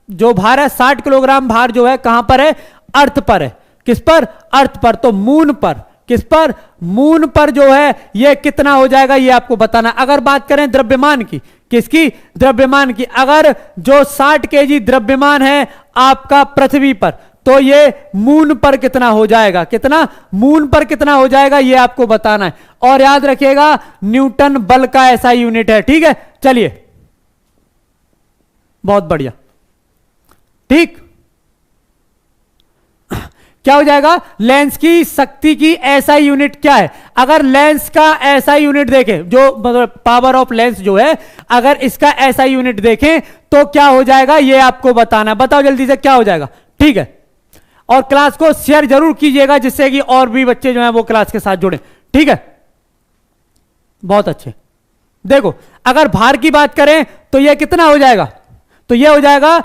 Speaker 1: जो भार है 60 किलोग्राम भार जो है कहां पर है? अर्थ पर है। किस पर? अर्थ पर। तो मून पर, किस पर? मून पर जो है ये कितना हो जाएगा ये आपको बताना। अगर बात करें द्रव्यमान की, किसकी? द्रव्यमान की। अगर जो 60 केजी द्रव्यमान है आपका पृथ्वी पर, तो ये मून पर कितना हो जाएगा? कितना? मून पर कितना हो जाएगा ये आपको बताना है। और याद रखिएगा न्यूटन बल का ऐसा यूनिट है। ठीक है, चलिए, बहुत बढ़िया। ठीक, क्या हो जाएगा? लेंस की शक्ति की एसआई यूनिट क्या है? अगर लेंस का एसआई यूनिट देखें, जो मतलब पावर ऑफ लेंस जो है, अगर इसका एसआई यूनिट देखें तो क्या हो जाएगा ये आपको बताना है। बताओ जल्दी से क्या हो जाएगा। ठीक है, और क्लास को शेयर जरूर कीजिएगा जिससे कि और भी बच्चे जो हैं वो क्लास के साथ जुड़े। ठीक है, बहुत अच्छे। देखो, अगर भार की बात करें तो यह कितना हो जाएगा? तो यह हो जाएगा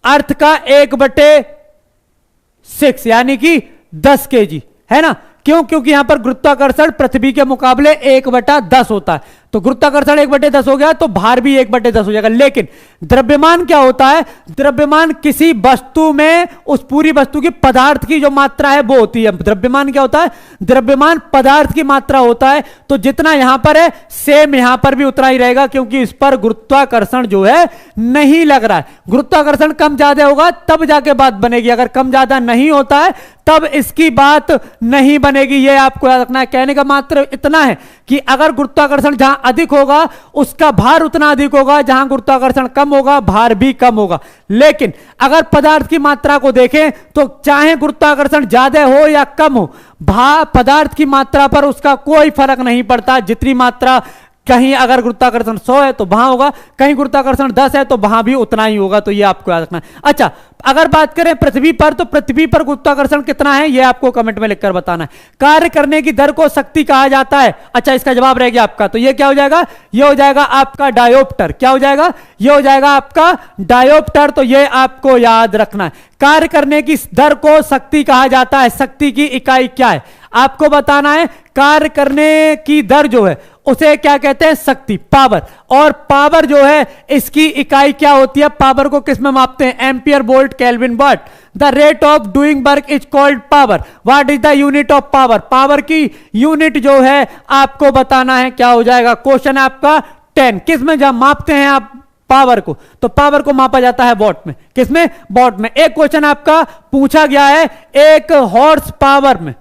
Speaker 1: अर्थ का 1/6 यानी कि 10 केजी, है ना? क्यों? क्योंकि यहां पर गुरुत्वाकर्षण पृथ्वी के मुकाबले 1/10 होता है, तो गुरुत्वाकर्षण 1/10 हो गया तो भार भी 1/10 हो जाएगा। लेकिन द्रव्यमान क्या होता है? द्रव्यमान किसी वस्तु में उस पूरी वस्तु की पदार्थ की जो मात्रा है वो होती है। द्रव्यमान क्या होता है? द्रव्यमान पदार्थ की मात्रा होता है। तो जितना यहां पर है सेम यहां पर भी उतना ही रहेगा, क्योंकि इस पर गुरुत्वाकर्षण जो है नहीं लग रहा है। गुरुत्वाकर्षण कम ज्यादा होगा तब जाके बात बनेगी, अगर कम ज्यादा नहीं होता है तब इसकी बात नहीं बनेगी। यह आपको याद रखना है। कहने का मात्र इतना है कि अगर गुरुत्वाकर्षण जहां अधिक होगा उसका भार उतना अधिक होगा, जहां गुरुत्वाकर्षण कम होगा भार भी कम होगा। लेकिन अगर पदार्थ की मात्रा को देखें तो चाहे गुरुत्वाकर्षण ज्यादा हो या कम हो, पदार्थ की मात्रा पर उसका कोई फर्क नहीं पड़ता। जितनी मात्रा, कहीं अगर गुरुत्वाकर्षण 100 है तो वहां होगा, कहीं गुरुत्वाकर्षण 10 है तो वहां भी उतना ही होगा। तो ये आपको याद रखना है। अच्छा, अगर बात करें पृथ्वी पर, तो पृथ्वी पर गुरुत्वाकर्षण कितना है ये आपको कमेंट में लिखकर बताना है। कार्य करने की दर को शक्ति कहा जाता है। अच्छा, इसका जवाब रह गया आपका, तो ये क्या हो जाएगा? ये हो जाएगा आपका डायोप्टर। क्या हो जाएगा? ये हो जाएगा आपका डायोप्टर। तो ये आपको याद रखना है। कार्य करने की दर को शक्ति कहा जाता है। शक्ति की इकाई क्या है आपको बताना है। कार्य करने की दर जो है उसे क्या कहते हैं? शक्ति, पावर। और पावर जो है इसकी इकाई क्या होती है? पावर को किस में मापते हैं? Ampere, volt, kelvin, watt. The rate of doing work is called power. What is the unit of power? Power की यूनिट जो है आपको बताना है। क्या हो जाएगा? क्वेश्चन आपका 10। किस में जब मापते हैं आप पावर को? तो पावर को मापा जाता है वॉट में। किसमें? वॉट में। एक क्वेश्चन आपका पूछा गया है, एक हॉर्स पावर में,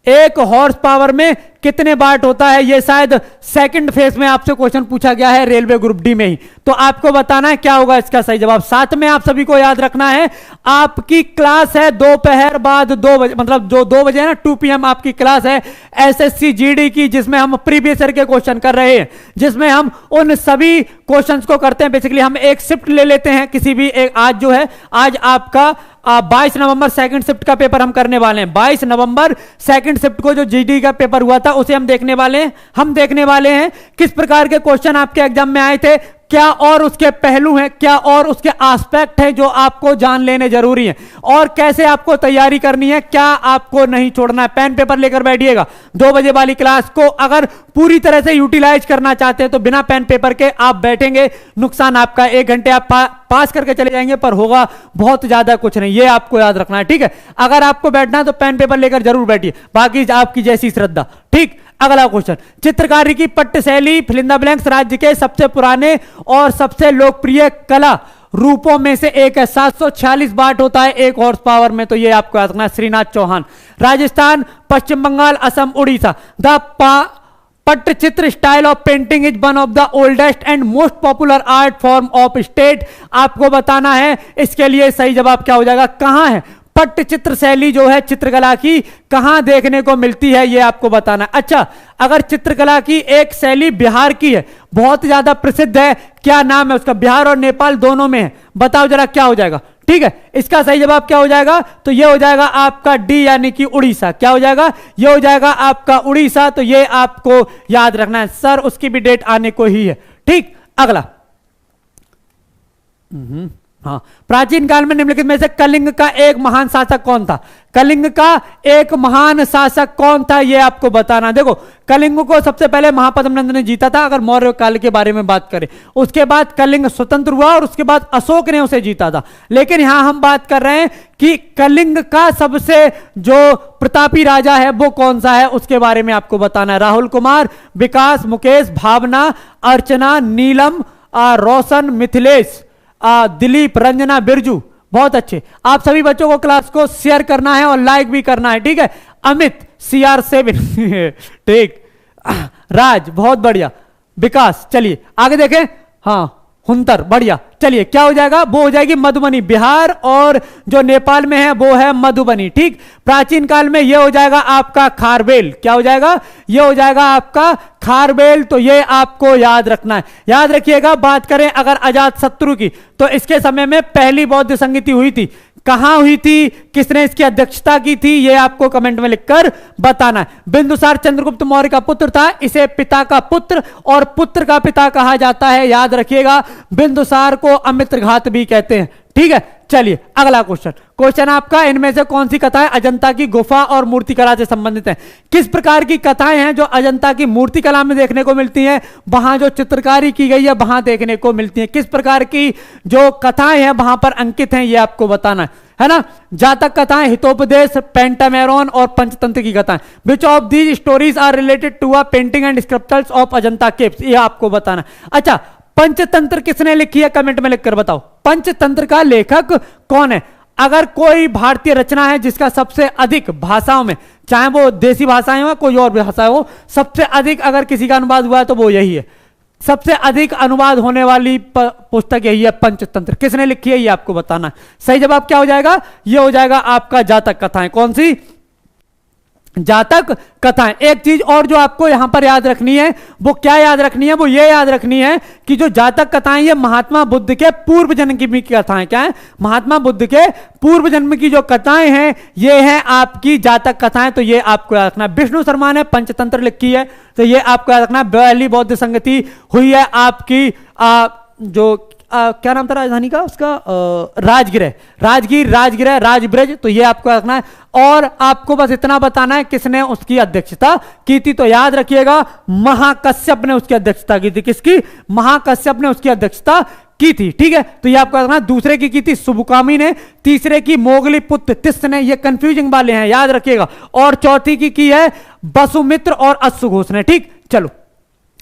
Speaker 1: एक हॉर्स पावर में कितने वाट होता है? ये शायद सेकंड फेज में आपसे क्वेश्चन पूछा गया है रेलवे ग्रुप डी में ही। तो आपको बताना है क्या होगा इसका सही जवाब। साथ में आप सभी को याद रखना है आपकी क्लास है दोपहर बाद 2 बजे, मतलब जो 2 बजे है ना, 2 PM आपकी क्लास है एसएससी जीडी की, जिसमें हम प्रीवियस ईयर के क्वेश्चन कर रहे हैं, जिसमें हम उन सभी क्वेश्चंस को करते हैं। बेसिकली हम एक शिफ्ट ले लेते हैं किसी भी एक। आज जो है, आज आपका 22 नवंबर सेकंड शिफ्ट का पेपर हम करने वाले हैं। 22 नवंबर सेकंड शिफ्ट को जो जीडी का पेपर हुआ था उसे हम देखने वाले हैं। हम देखने वाले हैं किस प्रकार के क्वेश्चन आपके एग्जाम में आए थे, क्या और उसके पहलू हैं, क्या और उसके एस्पेक्ट हैं जो आपको जान लेने जरूरी हैं, और कैसे आपको तैयारी करनी है, क्या आपको नहीं छोड़ना है। पेन पेपर लेकर बैठिएगा। 2 बजे वाली क्लास को अगर पूरी तरह से यूटिलाइज करना चाहते हैं तो बिना पेन पेपर के आप बैठेंगे, नुकसान आपका। 1 घंटे आप पास करके चले जाएंगे, पर होगा बहुत ज्यादा कुछ नहीं। ये आपको याद रखना है, ठीक है। अगर आपको बैठना है तो पेन पेपर लेकर जरूर बैठिए, बाकी आपकी जैसी श्रद्धा, ठीक। अगला क्वेश्चन, चित्रकारी की पट्ट शैली फिल इन द ब्लैंक्स राज्य के सबसे पुराने और सबसे लोकप्रिय कला रूपों में से एक है। 746 वाट होता है 1 हॉर्स पावर में। तो ये आपको याद रखना है। Shrinath Chauhan, Rajasthan, Paschim Bengal, Assam, Orissa. The Pattachitra style of painting is one of the oldest and most popular art form of state. आपको बताना है इसके लिए सही जवाब क्या हो जाएगा। कहां है पट्टचित्र शैली जो है चित्रकला की, कहां देखने को मिलती है, यह आपको बताना है। अच्छा, अगर चित्रकला की एक शैली बिहार की है, बहुत ज्यादा प्रसिद्ध है, क्या नाम है उसका? बिहार और नेपाल दोनों में है। बताओ जरा क्या हो जाएगा, ठीक है। इसका सही जवाब क्या हो जाएगा? तो यह हो जाएगा आपका डी, यानी कि उड़ीसा। क्या हो जाएगा? यह हो जाएगा आपका उड़ीसा। तो यह आपको याद रखना है सर, उसकी भी डेट आने को ही है, ठीक। अगला, हाँ, प्राचीन काल में निम्नलिखित में से कलिंग का एक महान शासक कौन था? कलिंग का एक महान शासक कौन था, यह आपको बताना। देखो, कलिंग को सबसे पहले महापद्म नंद ने जीता था, अगर मौर्य काल के बारे में बात करें। उसके बाद कलिंग स्वतंत्र हुआ और उसके बाद अशोक ने उसे जीता था। लेकिन यहां हम बात कर रहे हैं कि कलिंग का सबसे जो प्रतापी राजा है वो कौन सा है, उसके बारे में आपको बताना है। राहुल कुमार, विकास, मुकेश, भावना, अर्चना, नीलम, रोशन, मिथिलेश, दिलीप, रंजना, बिरजू। बहुत अच्छे। आप सभी बच्चों को क्लास को शेयर करना है और लाइक भी करना है, ठीक है। अमित, CR7 ठीक। राज, बहुत बढ़िया। विकास, चलिए आगे देखें। हाँ, हुंतर, बढ़िया। चलिए, क्या हो जाएगा? वो हो जाएगी मधुबनी। बिहार और जो नेपाल में है वो है मधुबनी, ठीक। प्राचीन काल में ये हो जाएगा आपका खारवेल। क्या हो जाएगा? ये हो जाएगा आपका खारवेल। तो ये आपको याद रखना है। याद रखिएगा, बात करें अगर अजात शत्रु की, तो इसके समय में पहली बौद्ध संगति हुई थी। कहां हुई थी, किसने इसकी अध्यक्षता की थी, यह आपको कमेंट में लिखकर बताना है। बिंदुसार चंद्रगुप्त मौर्य का पुत्र था। इसे पिता का पुत्र और पुत्र का पिता कहा जाता है। याद रखिएगा, बिंदुसार को अमित्रघात भी कहते हैं, ठीक है। चलिए अगला क्वेश्चन आपका, इनमें से कौन सी कथाएं अजंता की गुफा और मूर्तिकला से संबंधित हैं? किस प्रकार की कथाएं हैं जो अजंता की मूर्तिकला में देखने को मिलती हैं, वहां जो चित्रकारी की गई है वहां देखने को मिलती है? किस प्रकार की जो कथाएं हैं वहां पर अंकित हैं, ये आपको बताना है ना। जातक कथाएं, हितोपदेश, पेंटामेरॉन और पंचतंत्र की कथाएं। Which of these stories are related to a painting and sculptures of Ajanta caves, ये आपको बताना। अच्छा, पंचतंत्र किसने लिखी है, कमेंट में लिखकर बताओ। पंचतंत्र का लेखक कौन है? अगर कोई भारतीय रचना है जिसका सबसे अधिक भाषाओं में, चाहे वो देसी भाषाएं हो कोई और भाषा हो, सबसे अधिक अगर किसी का अनुवाद हुआ है तो वो यही है। सबसे अधिक अनुवाद होने वाली पुस्तक यही है, पंचतंत्र। किसने लिखी है ये आपको बताना है। सही जवाब क्या हो जाएगा? ये हो जाएगा आपका जातक कथाएं। कौन सी? जातक कथाएं। एक चीज और जो आपको यहां पर याद रखनी है, वो क्या याद रखनी है? वो ये याद रखनी है कि जो जातक कथाएं ये महात्मा बुद्ध के पूर्व जन्म की कथाएं। क्या है? महात्मा बुद्ध के पूर्व जन्म की जो कथाएं हैं ये हैं आपकी जातक कथाएं। तो ये आपको याद रखना है। विष्णु शर्मा ने पंचतंत्र लिखी है, तो ये आपको याद रखना है। पहली बौद्ध संगति हुई है आपकी जो क्या नाम था राजधानी का उसका? राजगृह, राजगृह, राजब्रज। तो ये आपको रखना है। और आपको बस इतना बताना है किसने उसकी अध्यक्षता की थी। तो याद रखिएगा, महाकश्यप ने उसकी अध्यक्षता की थी। किसकी? महाकश्यप ने उसकी अध्यक्षता की थी, ठीक है। तो ये आपको रखना। दूसरे की थी सुबुकामी ने, तीसरे की मोगली पुत्र तिस्त ने। ये कंफ्यूजिंग वाले हैं, याद रखिएगा। और चौथी की है वसुमित्र और अश्वघोष ने, ठीक। चलो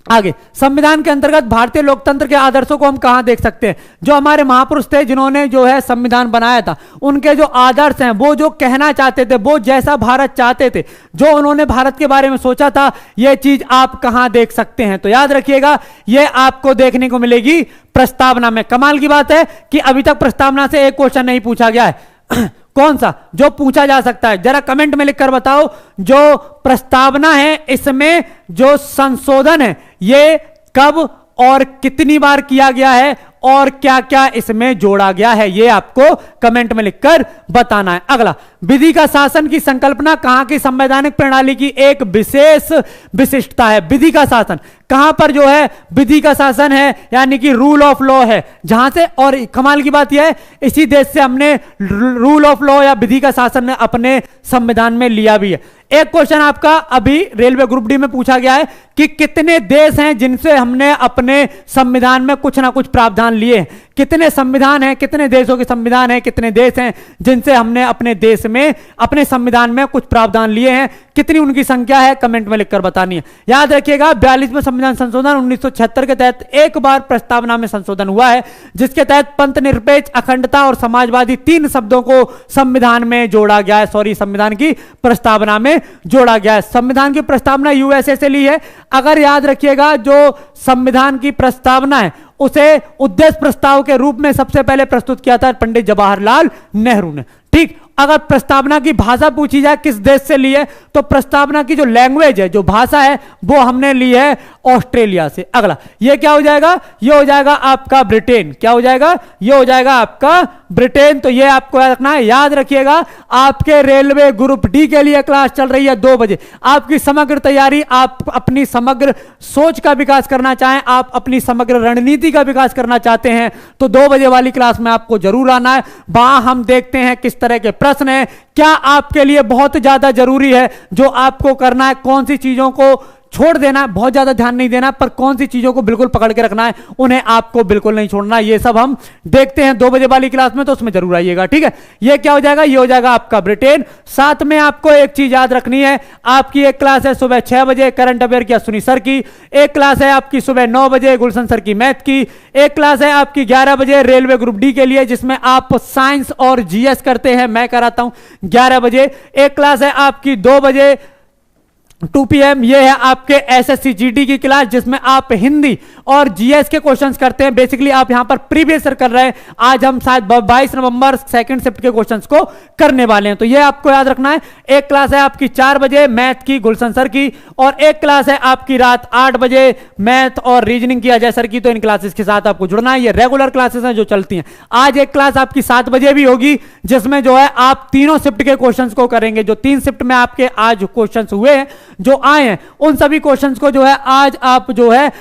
Speaker 1: आगे, संविधान के अंतर्गत भारतीय लोकतंत्र के आदर्शों को हम कहां देख सकते हैं? जो हमारे महापुरुष थे जिन्होंने जो है संविधान बनाया था, उनके जो आदर्श हैं, वो जो कहना चाहते थे, वो जैसा भारत चाहते थे, जो उन्होंने भारत के बारे में सोचा था, यह चीज आप कहां देख सकते हैं? तो याद रखिएगा, यह आपको देखने को मिलेगी प्रस्तावना में। कमाल की बात है कि अभी तक प्रस्तावना से एक क्वेश्चन नहीं पूछा गया है। कौन सा जो पूछा जा सकता है? जरा कमेंट में लिखकर बताओ। जो प्रस्तावना है इसमें जो संशोधन है ये कब और कितनी बार किया गया है और क्या क्या इसमें जोड़ा गया है, ये आपको कमेंट में लिखकर बताना है। अगला, विधि का शासन की संकल्पना कहां की संवैधानिक प्रणाली की एक विशेष विशिष्टता है? विधि का शासन कहां पर जो है विधि का शासन है, यानी कि रूल ऑफ लॉ है, जहां से। और कमाल की बात यह है, इसी देश से हमने रूल ऑफ लॉ या विधि का शासन अपने संविधान में लिया भी है। एक क्वेश्चन आपका अभी रेलवे ग्रुप डी में पूछा गया है कि कितने देश हैं जिनसे हमने अपने संविधान में कुछ ना कुछ प्रावधान लिए हैं? कितने संविधान हैं, कितने देशों के संविधान हैं, कितने देश हैं जिनसे हमने अपने देश में अपने संविधान में कुछ प्रावधान लिए हैं? कितनी उनकी संख्या है, कमेंट में लिखकर बतानी है। याद रखिएगा, 42वें संविधान संशोधन 1976 के तहत एक बार प्रस्तावना में संशोधन हुआ है, जिसके तहत पंथ निरपेक्ष, अखंडता और समाजवादी 3 शब्दों को संविधान में जोड़ा गया है। सॉरी, संविधान की प्रस्तावना में जोड़ा गया है। संविधान की प्रस्तावना यूएसए से ली है। अगर याद रखिएगा, जो संविधान की प्रस्तावना है उसे उद्देश्य प्रस्ताव के रूप में सबसे पहले प्रस्तुत किया था पंडित जवाहरलाल नेहरू ने, ठीक। अगर प्रस्तावना की भाषा पूछी जाए किस देश से ली है, तो प्रस्तावना की जो लैंग्वेज है, जो भाषा है, वो हमने ली है ऑस्ट्रेलिया से। अगला, ये क्या हो जाएगा? ये हो जाएगा आपका ब्रिटेन। क्या हो जाएगा? ये हो जाएगा आपका ब्रिटेन, तो ये आपको याद रखना है। याद रखिएगा आपके रेलवे ग्रुप डी के लिए क्लास चल रही है 2 बजे। आपकी समग्र तैयारी, आप अपनी समग्र सोच का विकास करना चाहें, आप अपनी समग्र रणनीति का विकास करना चाहते हैं तो 2 बजे वाली क्लास में आपको जरूर आना है। वहां हम देखते हैं किस तरह के प्रश्न हैं, क्या आपके लिए बहुत ज्यादा जरूरी है जो आपको करना है, कौन सी चीजों को छोड़ देना, बहुत ज्यादा ध्यान नहीं देना, पर कौन सी चीजों को बिल्कुल पकड़ के रखना है, उन्हें आपको बिल्कुल नहीं छोड़ना। ये सब हम देखते हैं 2 बजे वाली क्लास में, तो उसमें जरूर आइएगा, ठीक है। ये क्या हो जाएगा, ये हो जाएगा आपका ब्रिटेन। साथ में आपको एक चीज याद रखनी है, आपकी एक क्लास है सुबह 6 बजे करंट अफेयर की अश्विनी सर की, एक क्लास है आपकी सुबह 9 बजे गुलशन सर की मैथ की, एक क्लास है आपकी 11 बजे रेलवे ग्रुप डी के लिए जिसमें आप साइंस और जीएस करते हैं, मैं कराता हूं 11 बजे। एक क्लास है आपकी 2 बजे 2 PM, ये है आपके एसएससी जीडी की क्लास जिसमें आप हिंदी और जीएस के क्वेश्चंस करते हैं। बेसिकली आप यहां पर प्रीवियस ईयर कर रहे हैं। आज हम शायद 22 नवंबर सेकंड शिफ्ट के क्वेश्चंस को करने वाले हैं, तो ये आपको याद रखना है। एक क्लास है आपकी 4 बजे मैथ की गुलशन सर की, और एक क्लास है आपकी रात 8 बजे मैथ और रीजनिंग की अजय सर की। तो इन क्लासेस के साथ आपको जुड़ना है, ये रेगुलर क्लासेस हैं जो चलती हैं। आज एक क्लास आपकी 7 बजे भी होगी जिसमें जो है आप तीनों शिफ्ट के क्वेश्चंस को करेंगे। जो 3 शिफ्ट में आपके आज क्वेश्चंस हुए हैं, जो आए हैं, उन सभी क्वेश्चंस को जो है आज आप जो है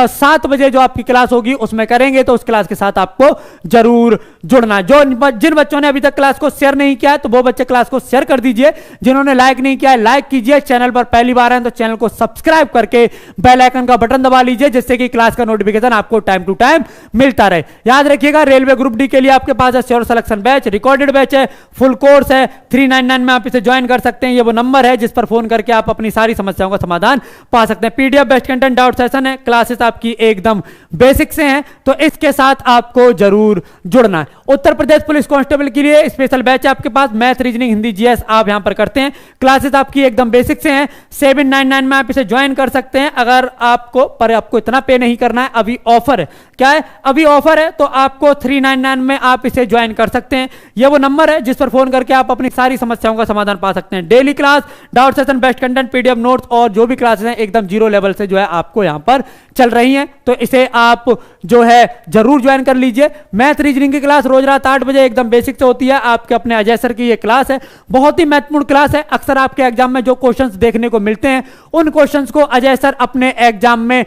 Speaker 1: 7 बजे जो आपकी क्लास होगी उसमें करेंगे। तो उस क्लास के साथ आपको जरूर जुड़ना। जिन बच्चों ने अभी तक क्लास को शेयर नहीं किया है तो वो बच्चे क्लास को शेयर कर दीजिए। जिन्होंने लाइक नहीं किया है लाइक कीजिए। चैनल पर पहली बार है तो चैनल को सब्सक्राइब करके बेल आइकन का बटन दबा लीजिए जिससे कि क्लास का नोटिफिकेशन आपको टाइम टू टाइम मिलता रहे। याद रखिएगा रेलवे ग्रुप डी के लिए आपके पास है sure selection batch, recorded batch है, फुल कोर्स है, 399 में आप इसे ज्वाइन कर सकते हैं। ये वो नंबर है जिस पर फोन करके आप अपनी सारी समस्याओं का समाधान पा सकते हैं। PDF best content doubt session है, क्लासेस आपकी एकदम बेसिक से हैं, तो इसके साथ आपको जरूर जुड़ना है। उत्तर प्रदेश पुलिस कांस्टेबल के लिए स्पेशल बैच है आपके पास, मैथ रीजनिंग हिंदी जीएस आप यहां पर करते हैं। क्लासेस आपकी एकदम बेसिक से हैं, 799 में आप इसे ज्वाइन कर सकते हैं। अगर आपको इतना पे नहीं करना है, अभी ऑफर है। क्या है, अभी ऑफर है, तो आपको 399 में आप इसे ज्वाइन कर सकते हैं। यह वो नंबर है जिस पर फोन करके आप अपनी सारी समस्याओं का समाधान पा सकते हैं। Daily class, doubt session, best content, PDF notes और जो भी क्लासेस हैं एकदम जीरो लेवल से जो है आपको यहां पर चल रही हैं, तो इसे आप जो है जरूर ज्वाइन कर लीजिए। मैथ रीजनिंग की क्लास रोज रात 8 बजे एकदम बेसिक से होती है। आपके अपने अजय सर की ये क्लास है, बहुत ही महत्वपूर्ण क्लास है। अक्सर आपके एग्जाम में जो क्वेश्चंस देखने को मिलते हैं उन क्वेश्चंस को अजय सर अपने एग्जाम में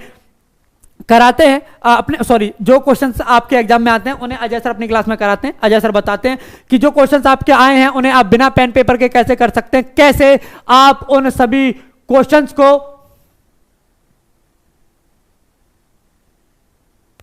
Speaker 1: कराते हैं। जो क्वेश्चंस आपके एग्जाम में आते हैं उन्हें अजय सर अपनी क्लास में कराते हैं। अजय सर बताते हैं कि जो क्वेश्चंस आपके आए हैं उन्हें आप बिना पेन पेपर के कैसे कर सकते हैं, कैसे आप उन सभी क्वेश्चंस को,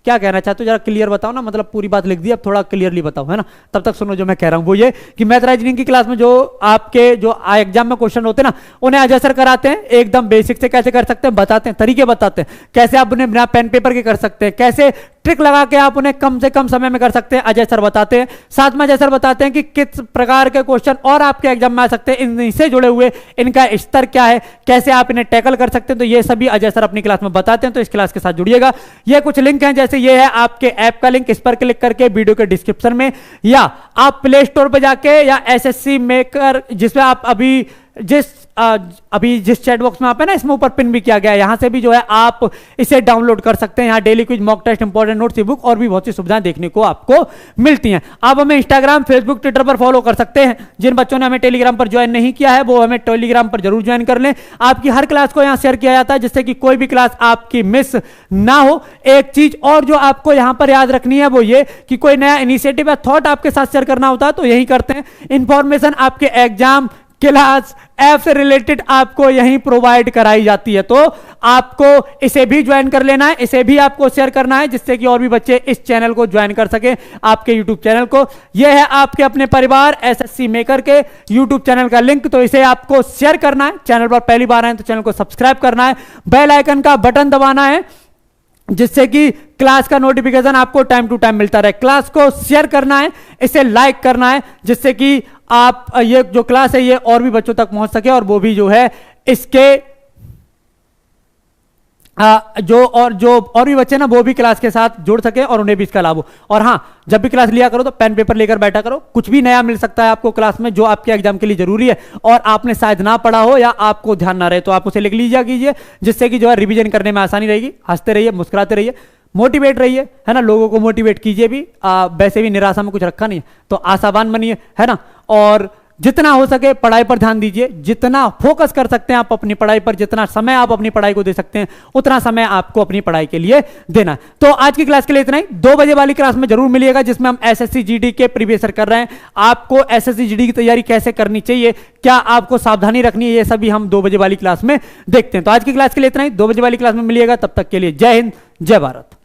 Speaker 1: क्या कहना चाहते हो जरा क्लियर बताओ ना, मतलब पूरी बात लिख दी, अब थोड़ा क्लियरली बताओ, है ना, तब तक सुनो जो मैं कह रहा हूं। वो ये कि मैथ रीजनिंग की क्लास में जो आपके जो एग्जाम में क्वेश्चन होते हैं ना उन्हें अजय सर कराते हैं, एकदम बेसिक से कैसे कर सकते हैं बताते हैं, तरीके बताते हैं, कैसे आप उन्हें बिना पेन पेपर के कर सकते हैं, कैसे ट्रिक लगा के आप उन्हें कम से कम समय में कर सकते हैं, अजय सर बताते हैं। साथ में अजय सर बताते हैं कि किस प्रकार के क्वेश्चन और आपके एग्जाम में आ सकते हैं, इनसे जुड़े हुए इनका स्तर क्या है, कैसे आप इन्हें टैकल कर सकते हैं, तो ये सभी अजय सर अपनी क्लास में बताते हैं। तो इस क्लास के साथ जुड़िएगा। ये कुछ लिंक हैं, जैसे ये है आपके ऐप का लिंक, इस पर क्लिक करके वीडियो के डिस्क्रिप्शन में, या आप प्ले स्टोर पर जाके, या एसएससी मेकर जिसमें आप अभी जिस चैट बॉक्स में आप है ना इसमें ऊपर पिन भी किया गया है, यहां से भी जो है आप इसे डाउनलोड कर सकते हैं। यहां daily quiz, mock test, important notes, e book और भी बहुत सी सुविधाएं देखने को आपको मिलती हैं। आप हमें इंस्टाग्राम, फेसबुक, ट्विटर पर फॉलो कर सकते हैं। जिन बच्चों ने हमें टेलीग्राम पर ज्वाइन नहीं किया है वो हमें टेलीग्राम पर जरूर ज्वाइन कर लें। आपकी हर क्लास को यहां शेयर किया जाता है जिससे कि कोई भी क्लास आपकी मिस ना हो। एक चीज और जो आपको यहां पर याद रखनी है वो ये कि कोई नया इनिशिएटिव या थॉट आपके साथ शेयर करना होता है तो यही करते हैं। इंफॉर्मेशन आपके एग्जाम, क्लास, ऐप से रिलेटेड आपको यहीं प्रोवाइड कराई जाती है, तो आपको इसे भी ज्वाइन कर लेना है, इसे भी आपको शेयर करना है जिससे कि और भी बच्चे इस चैनल को ज्वाइन कर सके, आपके यूट्यूब चैनल को। यह है आपके अपने परिवार एसएससी मेकर के यूट्यूब चैनल का लिंक, तो इसे आपको शेयर करना है। चैनल पर पहली बार आए तो चैनल को सब्सक्राइब करना है, बेल आइकन का बटन दबाना है जिससे कि क्लास का नोटिफिकेशन आपको टाइम टू टाइम मिलता रहे। क्लास को शेयर करना है, इसे लाइक करना है जिससे कि आप ये जो क्लास है ये और भी बच्चों तक पहुंच सके और वो भी जो है इसके जो और भी बच्चे ना वो भी क्लास के साथ जुड़ सके और उन्हें भी इसका लाभ हो। और हाँ, जब भी क्लास लिया करो तो पेन पेपर लेकर बैठा करो, कुछ भी नया मिल सकता है आपको क्लास में जो आपके एग्जाम के लिए जरूरी है और आपने शायद ना पढ़ा हो या आपको ध्यान ना रहे तो आप उसे लिख लीजिए कीजिए जिससे कि जो है रिवीजन करने में आसानी रहेगी। हंसते रहिए, मुस्कुराते रहिए, मोटिवेट रहिए, है ना, लोगों को मोटिवेट कीजिए भी, वैसे भी निराशा में कुछ रखा नहीं है, तो आशावान बनिए, है ना, और जितना हो सके पढ़ाई पर ध्यान दीजिए, जितना फोकस कर सकते हैं आप अपनी पढ़ाई पर, जितना समय आप अपनी पढ़ाई को दे सकते हैं उतना समय आपको अपनी पढ़ाई के लिए देना है। तो आज की क्लास के लिए इतना ही। 2 बजे वाली क्लास में जरूर मिलिएगा, जिसमें हम एसएससी जीडी के प्रीवियसर कर रहे हैं। आपको एसएससी जीडी की तैयारी कैसे करनी चाहिए, क्या आपको सावधानी रखनी है, ये सभी हम 2 बजे वाली क्लास में देखते हैं। तो आज की क्लास के लिए इतना ही। 2 बजे वाली क्लास में मिलिएगा, तब तक के लिए जय हिंद, जय भारत।